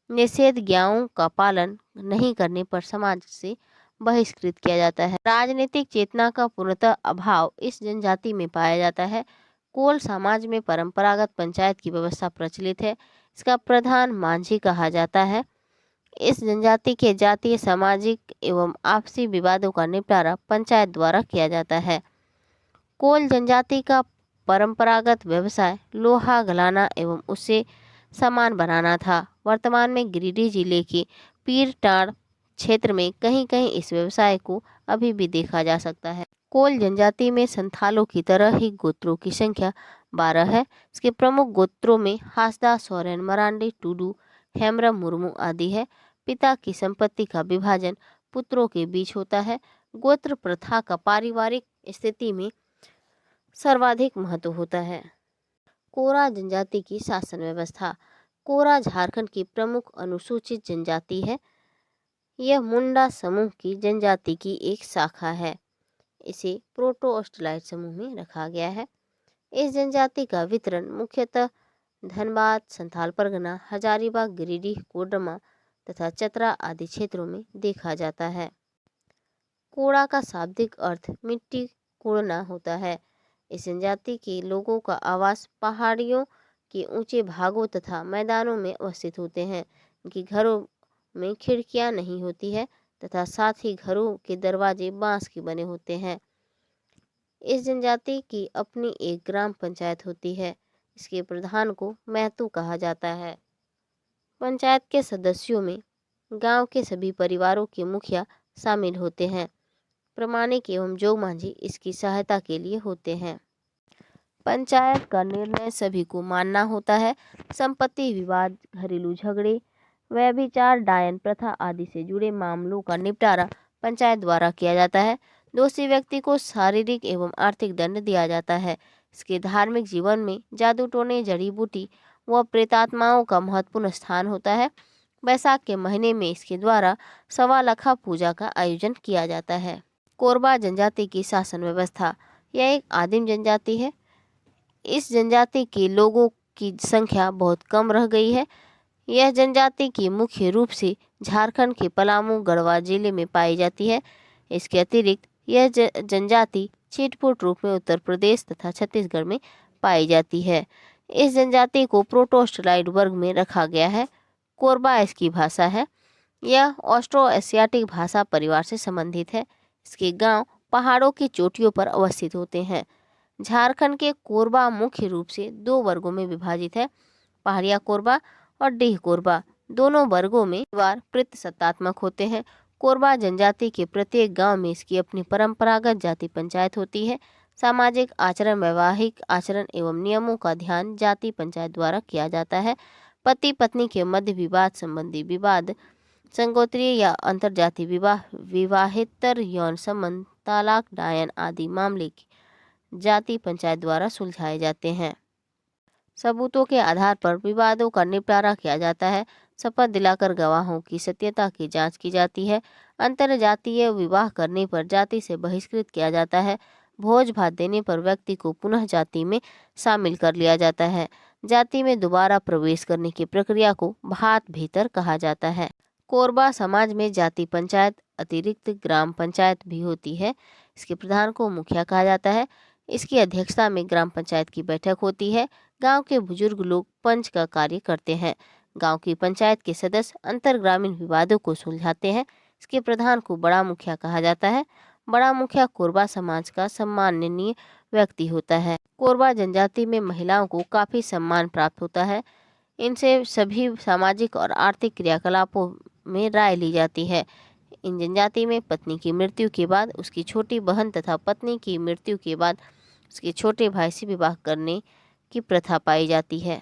निषेधाज्ञाओं का पालन नहीं करने पर समाज से बहिष्कृत किया जाता है। राजनीतिक चेतना का पूर्णतः अभाव इस जनजाति में पाया जाता है। कोल समाज में परंपरागत पंचायत की व्यवस्था प्रचलित है। इसका प्रधान मांझी कहा जाता है। इस जनजाति के जातीय, सामाजिक एवं आपसी विवादों का निपटारा पंचायत द्वारा किया जाता है। कोल जनजाति का परंपरागत व्यवसाय लोहा गलाना एवं उससे सामान बनाना था। वर्तमान में गिरिडीह जिले के पीरटांड़ क्षेत्र में कहीं कहीं इस व्यवसाय को अभी भी देखा जा सकता है। कोल जनजाति में संथालों की तरह ही गोत्रों की संख्या 12 है। इसके प्रमुख गोत्रों में हासदा, सोरेन, मरांडी, टुडू, हेम्ब्रम, मुर्मू आदि है। पिता की संपत्ति का विभाजन पुत्रों के बीच होता है। गोत्र प्रथा का पारिवारिक स्थिति में सर्वाधिक महत्व होता है। कोरा जनजाति की शासन व्यवस्था। कोरा झारखंड की प्रमुख अनुसूचित जनजाति है। यह मुंडा समूह की जनजाति की एक शाखा है। इसे प्रोटो ऑस्ट्रेलाइड समूह में रखा गया है। इस जनजाति का वितरण मुख्यतः धनबाद, संथाल परगना, हजारीबाग, गिरिडीह, कोडरमा तथा चतरा आदि क्षेत्रों में देखा जाता है। कोड़ा का शाब्दिक अर्थ मिट्टी कोड़ना होता है। इस जनजाति के लोगों का आवास पहाड़ियों के ऊंचे भागों तथा मैदानों में अवस्थित होते हैं। इनके घरों में खिड़कियां नहीं होती है तथा साथ ही घरों के दरवाजे बांस के बने होते हैं। इस जनजाति की अपनी एक ग्राम पंचायत होती है। इसके प्रधान को महतो कहा जाता है। पंचायत के सदस्यों में गांव के सभी परिवारों के मुखिया शामिल होते हैं। प्रमाणिक एवं जोग मांझी इसकी सहायता के लिए होते हैं। पंचायत का निर्णय सभी को मानना होता है। संपत्ति विवाद, घरेलू झगड़े, व्यभिचार, डायन प्रथा आदि से जुड़े मामलों का निपटारा पंचायत द्वारा किया जाता है। दोषी व्यक्ति को शारीरिक एवं आर्थिक दंड दिया जाता है। इसके धार्मिक जीवन में जादू टोने, जड़ी बूटी व प्रेतात्माओं का महत्वपूर्ण स्थान होता है। बैसाख के महीने में इसके द्वारा सवा लखा पूजा का आयोजन किया जाता है। कोरबा जनजाति की शासन व्यवस्था। यह एक आदिम जनजाति है। इस जनजाति के लोगों की संख्या बहुत कम रह गई है। यह जनजाति की मुख्य रूप से झारखंड के पलामू, गढ़वा जिले में पाई जाती है। इसके अतिरिक्त यह जनजाति छिटपुट रूप में उत्तर प्रदेश तथा छत्तीसगढ़ में पाई जाती है। इस जनजाति को प्रोटोस्टलाइड वर्ग में रखा गया है। कोरबा इसकी भाषा है। यह ऑस्ट्रो एशियाटिक भाषा परिवार से संबंधित है। इसके गांव पहाड़ों की चोटियों पर अवस्थित होते हैं। झारखंड के कोरबा मुख्य रूप से दो वर्गों में विभाजित है, पहाड़िया कोरबा और डीह कोरबा। दोनों वर्गों में परिवार प्रतिसत्तात्मक होते हैं। कोरबा जनजाति के प्रत्येक गांव में इसकी अपनी परंपरागत जाति पंचायत होती है। सामाजिक आचरण, वैवाहिक आचरण एवं नियमों का ध्यान जाति पंचायत द्वारा किया जाता है। पति पत्नी के मध्य विवाद संबंधी विवाद, संगोत्रीय या अंतरजातीय विवाह, विवाहेतर यौन संबंध, तलाक, डायन आदि मामले जाति पंचायत द्वारा सुलझाए जाते हैं। सबूतों के आधार पर विवादों का निपटारा किया जाता है। शपथ दिलाकर गवाहों की सत्यता की जांच की जाती है। अंतरजातीय विवाह करने पर जाति से बहिष्कृत किया जाता है। भोज भात देने पर व्यक्ति को पुनः जाति में शामिल कर लिया जाता है। जाति में दोबारा प्रवेश करने की प्रक्रिया को भात भीतर कहा जाता है। कोरबा समाज में जाति पंचायत अतिरिक्त ग्राम पंचायत भी होती है। इसके प्रधान को मुखिया कहा जाता है। इसकी अध्यक्षता में ग्राम पंचायत की बैठक होती है। गांव के बुजुर्ग लोग पंच का कार्य करते हैं। गांव की पंचायत के सदस्य अंतर ग्रामीण विवादों को सुलझाते हैं। इसके प्रधान को बड़ा मुखिया कहा जाता है। बड़ा मुखिया कोरबा समाज का सम्माननीय व्यक्ति होता है। कोरबा जनजाति में महिलाओं को काफी सम्मान प्राप्त होता है। इनसे सभी सामाजिक और आर्थिक क्रियाकलापों में राय ली जाती है। इन जनजाति में पत्नी की मृत्यु के बाद उसकी छोटी बहन तथा पत्नी की मृत्यु के बाद उसके छोटे भाई से विवाह करने की प्रथा पाई जाती है।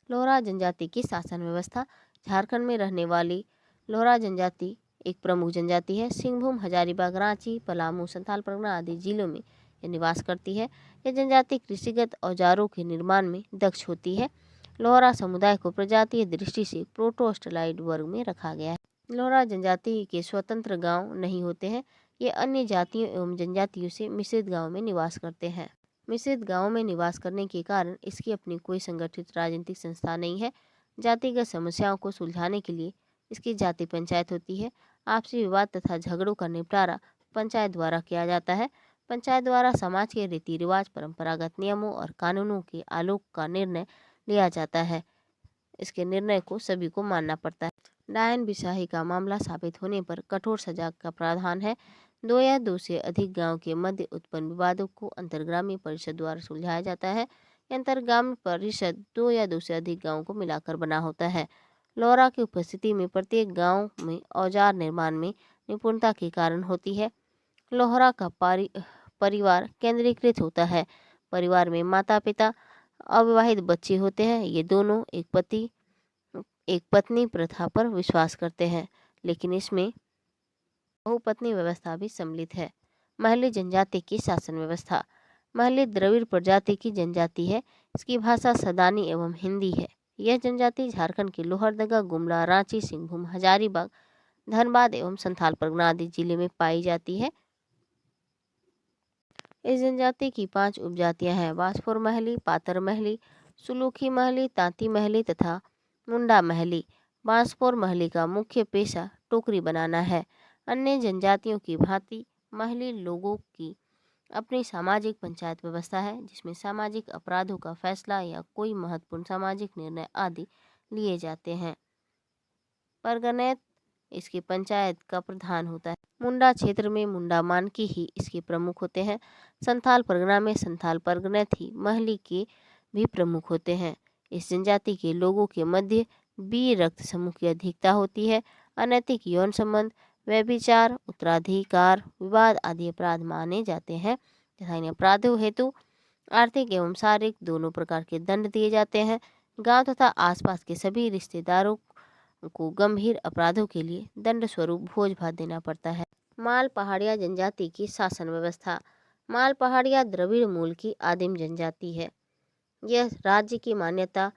लोहरा जनजाति की शासन व्यवस्था। झारखंड में रहने वाली लोहरा जनजाति एक प्रमुख जनजाति है। सिंहभूम, हजारीबाग, रांची, पलामू, संथाल परगना आदि जिलों में यह निवास करती है। यह जनजाति कृषिगत औजारों के निर्माण में दक्ष होती है। लोहरा समुदाय को प्रजातीय दृष्टि से प्रोटोस्टलाइड वर्ग में रखा गया है। लोहरा जनजाति के स्वतंत्र गांव नहीं होते हैं। ये अन्य जातियों एवं जनजातियों से मिश्रित गांव में निवास करते हैं। मिश्रित गांवों में निवास करने के कारण इसकी अपनी कोई संगठित राजनीतिक संस्था नहीं है। जातिगत समस्याओं को सुलझाने के लिए इसकी जाति पंचायत होती है। आपसी विवाद तथा झगड़ों का निपटारा पंचायत द्वारा किया जाता है। पंचायत द्वारा समाज के रीति रिवाज, परंपरागत नियमों और कानूनों के आलोक का निर्णय लिया जाता है। इसके निर्णय को सभी को मानना पड़ता है। डायन बिसाही का मामला साबित होने पर कठोर सजा का प्रावधान है। 2 या 2 से अधिक गांव के मध्य उत्पन्न विवादों को अंतर्ग्रामीय परिषद द्वारा सुलझाया जाता है। अंतर्ग्रामीय परिषद 2 या 2 से अधिक गांवों को मिलाकर बना होता है। लोहरा की उपस्थिति में प्रत्येक गांव में औजार निर्माण में निपुणता के कारण होती है। लोहरा का परिवार केंद्रीकृत होता है। परिवार में माता पिता, अविवाहित बच्चे होते हैं। ये दोनों एक पत्नी प्रथा पर विश्वास करते हैं, लेकिन इसमें बहुपत्नी व्यवस्था भी सम्मिलित है। महली जनजाति की शासन व्यवस्था। महली द्रविड़ प्रजाति की जनजाति है। इसकी भाषा सदानी एवं हिंदी है। यह जनजाति झारखंड के लोहरदगा, गुमला, रांची, सिंहभूम, हजारीबाग, धनबाद एवं संथाल परगना आदि जिले में पाई जाती है। इस जनजाति की 5 उपजातियां हैं: बांसपुर महली, पातर महली, सुलूखी महली, तांती महली तथा मुंडा महली। बांसपुर महली का मुख्य पेशा टोकरी बनाना है। अन्य जनजातियों की भांति महली लोगों की अपनी सामाजिक पंचायत व्यवस्था है, जिसमें सामाजिक अपराधों का फैसला या कोई महत्वपूर्ण सामाजिक निर्णय आदि लिए जाते हैं। परगनैत इसकी पंचायत का प्रधान होता है। मुंडा क्षेत्र में मुंडा मानकी ही इसके प्रमुख होते हैं। संथाल परगना में संथाल परगनैत ही महली के भी प्रमुख होते हैं। इस जनजाति के लोगों के मध्य बी रक्त समूह की अधिकता होती है। अनैतिक यौन संबंध, व्यभिचार, उत्तराधिकार विवाद आदि अपराध माने जाते हैं तथा इन अपराधों हेतु आर्थिक एवं शारीरिक दोनों प्रकार के दंड दिए जाते हैं। गांव तथा आसपास के सभी रिश्तेदारों को गंभीर अपराधों के लिए दंड स्वरूप भोज भात देना पड़ता है। माल पहाड़िया जनजाति की शासन व्यवस्था। माल पहाड़िया द्रविड़ मूल की आदिम जनजाति है। यह राज्य की मान्यता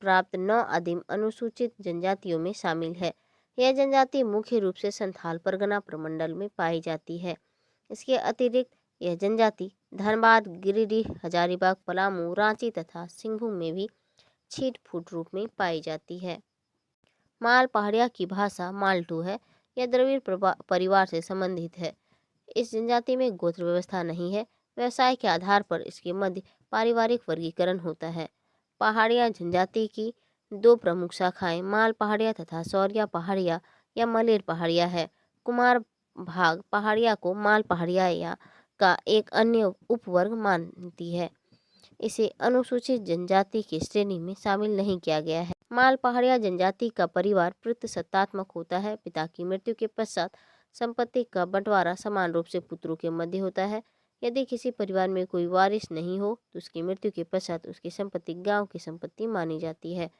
प्राप्त 9 आदिम अनुसूचित जनजातियों में शामिल है। यह जनजाति मुख्य रूप से संथाल परगना प्रमंडल में पाई जाती है। इसके अतिरिक्त यह जनजाति धनबाद, गिरिडीह, हजारीबाग, पलामू, रांची तथा सिंहभूम में भी छीट फूट रूप में पाई जाती है। माल पहाड़िया की भाषा मालटू है। यह द्रविड़ परिवार से संबंधित है। इस जनजाति में गोत्र व्यवस्था नहीं है। व्यवसाय के आधार पर इसके मध्य पारिवारिक वर्गीकरण होता है। पहाड़िया जनजाति की 2 प्रमुख शाखाएं माल पहाड़िया तथा सौरिया पहाड़िया या मलेर पहाड़िया है। कुमार भाग पहाड़िया को माल पहाड़िया का एक अन्य उपवर्ग मानती है। इसे अनुसूचित जनजाति की श्रेणी में शामिल नहीं किया गया है। माल पहाड़िया जनजाति का परिवार पितृसत्तात्मक होता है। पिता की मृत्यु के पश्चात संपत्ति का बंटवारा समान रूप से पुत्रों के मध्य होता है। यदि किसी परिवार में कोई वारिस नहीं हो तो उसकी मृत्यु के पश्चात उसकी संपत्ति गांव की संपत्ति मानी जाती है।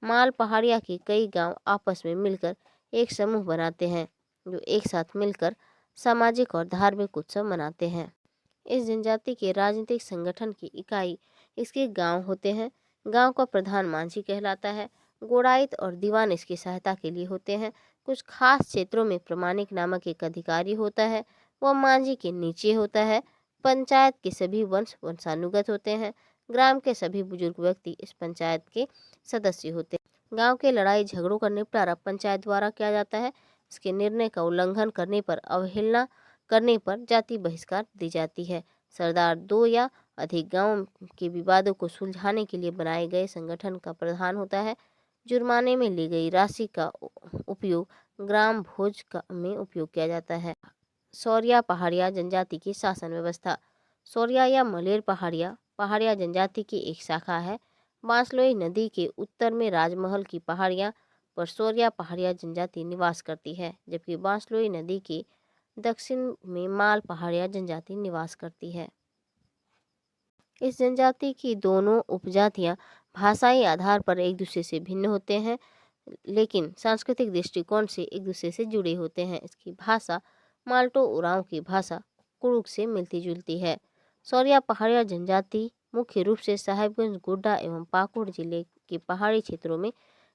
माल पहाड़िया के कई गांव आपस में मिलकर एक समूह बनाते हैं, जो एक साथ मिलकर सामाजिक और धार्मिक उत्सव मनाते हैं। इस जनजाति के राजनीतिक संगठन की इकाई इसके गांव होते हैं। गांव का प्रधान मांझी कहलाता है। गोड़ाइत और दीवान इसकी सहायता के लिए होते हैं। कुछ खास क्षेत्रों में प्रमाणिक नामक एक अधिकारी होता है, वह मांझी के नीचे होता है। पंचायत के सभी वंशानुगत होते हैं। ग्राम के सभी बुजुर्ग व्यक्ति इस पंचायत के सदस्य होते हैं। गांव के लड़ाई झगड़ों का निपटारा पंचायत द्वारा किया जाता है। इसके निर्णय का उल्लंघन करने पर, अवहेलना करने पर जाति बहिष्कार दी जाती है। सरदार दो या अधिक गांवों के विवादों को सुलझाने के लिए बनाए गए संगठन का प्रधान होता है। जुर्माने में ली गई राशि का उपयोग ग्राम भोज में उपयोग किया जाता है। सौरिया पहाड़िया जनजाति की शासन व्यवस्था। सौरिया या मलेर पहाड़िया जनजाति की एक शाखा है। बांसलोई नदी के उत्तर में राजमहल की पहाड़ियाँ पर सौरिया पहाड़िया जनजाति निवास करती है, जबकि बांसलोई नदी के दक्षिण में माल पहाड़िया जनजाति निवास करती है। इस जनजाति की दोनों उपजातियां भाषाई आधार पर एक दूसरे से भिन्न होते हैं, लेकिन सांस्कृतिक दृष्टिकोण से एक दूसरे से जुड़े होते हैं। इसकी भाषा माल्टो उरांव की भाषा कुड़ुक से मिलती जुलती है। सौरिया पहाड़िया जनजाति मुख्य रूप से साहिबगंज, गोड्डा एवं पाकुड़ जिले के पहाड़ी क्षेत्रों में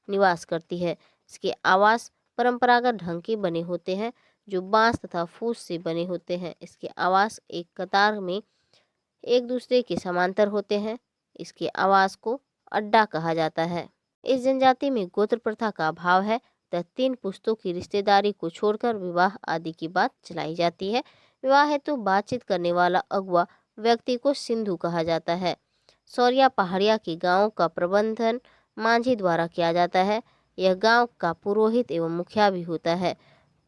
निवास करती है। इसके आवास परंपरागत ढंग के बने होते हैं, जो बांस तथा फूस से बने होते हैं। इसके आवास एक कतार में एक दूसरे के समांतर होते हैं। इसके आवास को अड्डा कहा जाता है। इस जनजाति में गोत्र प्रथा का अभाव है, तथा 3 पुश्तों की रिश्तेदारी को छोड़कर विवाह आदि की बात चलाई जाती है। विवाह हेतु बातचीत करने वाला अगुआ व्यक्ति को सिंधु कहा जाता है। सौरिया पहाड़िया के गांवों का प्रबंधन मांझी द्वारा किया जाता है। यह गांव का पुरोहित एवं मुखिया भी होता है।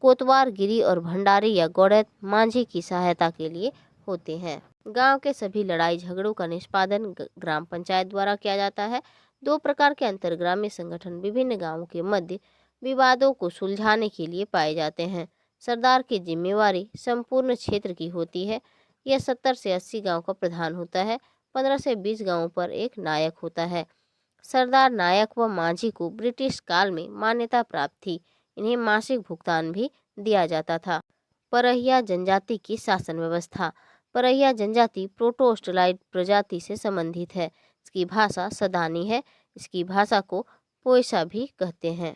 कोतवार, गिरी और भंडारी या गौड़ैत मांझी की सहायता के लिए होते हैं। गांव के सभी लड़ाई झगड़ों का निष्पादन ग्राम पंचायत द्वारा किया जाता है। 2 प्रकार के अंतर्ग्रामीय संगठन विभिन्न गांवों के मध्य विवादों को सुलझाने के लिए पाए जाते हैं। सरदार की जिम्मेवारी संपूर्ण क्षेत्र की होती है। यह 70 से 80 गांव का प्रधान होता है। 15 से 20 गांवों पर एक नायक होता है। सरदार, नायक व मांझी को ब्रिटिश काल में मान्यता प्राप्त थी। इन्हें मासिक भुगतान भी दिया जाता था। परहिया जनजाति की शासन व्यवस्था। परहिया जनजाति प्रोटो-ऑस्ट्रेलाइड प्रजाति से संबंधित है। इसकी भाषा सदानी है। इसकी भाषा को पोयसा भी कहते हैं।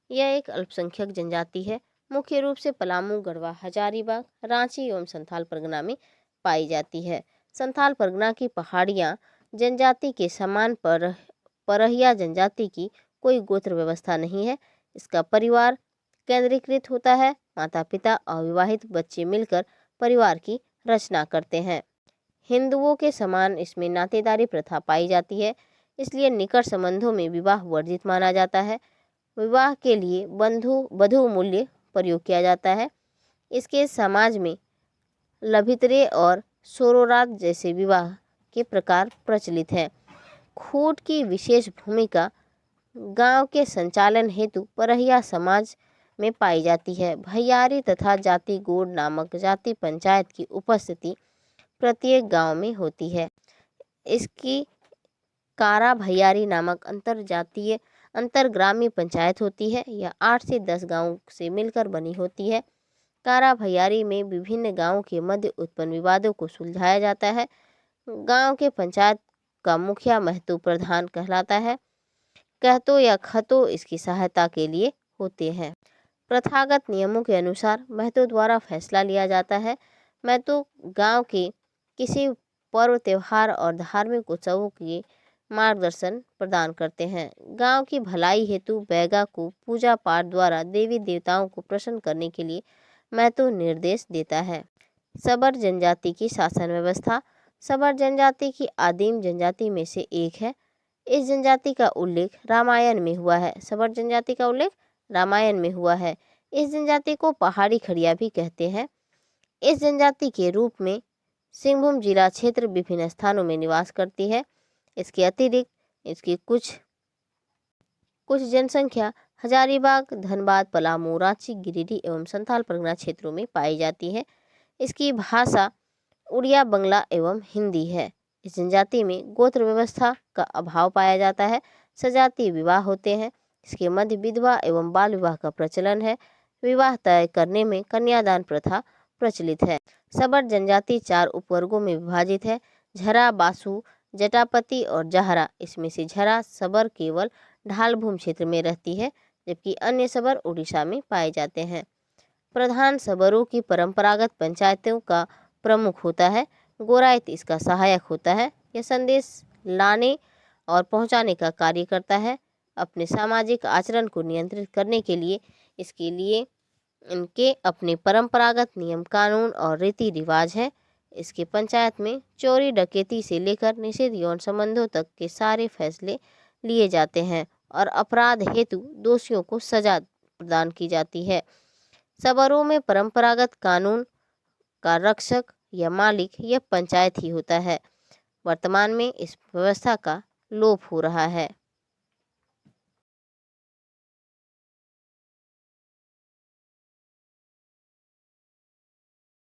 यह एक अल्पसंख्यक जनजाति है। मुख्य रूप से पलामू, गढ़वा, हजारीबाग, रांची एवं संथाल परगना में पाई जाती है। संथाल परगना की पहाड़ियाँ जनजाति के समान परहिया जनजाति की कोई गोत्र व्यवस्था नहीं है। इसका परिवार केंद्रीकृत होता है। माता पिता अविवाहित बच्चे मिलकर परिवार की रचना करते हैं। हिंदुओं के समान इसमें नातेदारी प्रथा पाई जाती है, इसलिए निकट संबंधों में विवाह वर्जित माना जाता है। विवाह के लिए वधू मूल्य प्रयोग किया जाता है। इसके समाज में लभितरे और सोरोरात जैसे विवाह के प्रकार प्रचलित हैं। खूट की विशेष भूमिका गांव के संचालन हेतु परहिया समाज में पाई जाती है। भैयारी तथा जाति गोड़ नामक जाति पंचायत की उपस्थिति प्रत्येक गांव में होती है। इसकी कारा भैयारी नामक अंतरग्रामीय पंचायत होती है। यह 8 से 10 गांवों से मिलकर बनी होती है। कारा भैयारी में विभिन्न गांवों के मध्य उत्पन्न विवादों को सुलझाया जाता है। गांव के पंचायत का मुखिया महतो प्रधान कहलाता है। कहतो या खतो इसकी सहायता के लिए होते हैं। प्रथागत नियमों के अनुसार महतो द्वारा फैसला लिया जाता है। महतो गांव के किसी पर्व, त्योहार और धार्मिक उत्सवों के मार्गदर्शन प्रदान करते हैं। गांव की भलाई हेतु बैगा को पूजा पाठ द्वारा देवी देवताओं को प्रसन्न करने के लिए महतो निर्देश देता है। सबर जनजाति की शासन व्यवस्था। सबर जनजाति की आदिम जनजाति में से एक है। इस जनजाति का उल्लेख रामायण में हुआ है। सबर जनजाति का उल्लेख रामायण में हुआ है। इस जनजाति को पहाड़ी खड़िया भी कहते हैं। इस जनजाति के रूप में सिंहभूम जिला क्षेत्र विभिन्न स्थानों में निवास करती है। इसके अतिरिक्त इसकी कुछ जनसंख्या हजारीबाग, धनबाद, पलामू, रांची, गिरिडीह एवं संथाल परगना क्षेत्रों में पाई जाती है। इसकी भाषा उड़िया, बंगला एवं हिंदी है। इस जनजाति में गोत्र व्यवस्था का अभाव पाया जाता है। सजातीय विवाह होते हैं। इसके मध्य विधवा एवं बाल विवाह का प्रचलन है। विवाह तय करने में कन्यादान प्रथा प्रचलित है। सबर जनजाति 4 उपवर्गों में विभाजित है। झरा, बासु, जटापति और जहरा। इसमें से झरा सबर केवल ढाल भूमि क्षेत्र में रहती है, जबकि अन्य सबर उड़ीसा में पाए जाते हैं। प्रधान सबरों की परंपरागत पंचायतों का प्रमुख होता है। गोराइत इसका सहायक होता है। यह संदेश लाने और पहुंचाने का कार्य करता है। अपने सामाजिक आचरण को नियंत्रित करने के लिए इनके अपने परंपरागत नियम कानून और रीति रिवाज है। इसके पंचायत में चोरी डकैती से लेकर निषेध यौन संबंधों तक के सारे फैसले लिए जाते हैं और अपराध हेतु दोषियों को सजा प्रदान की जाती है। सबरों में परंपरागत कानून का रक्षक या मालिक यह पंचायत ही होता है। वर्तमान में इस व्यवस्था का लोप हो रहा है।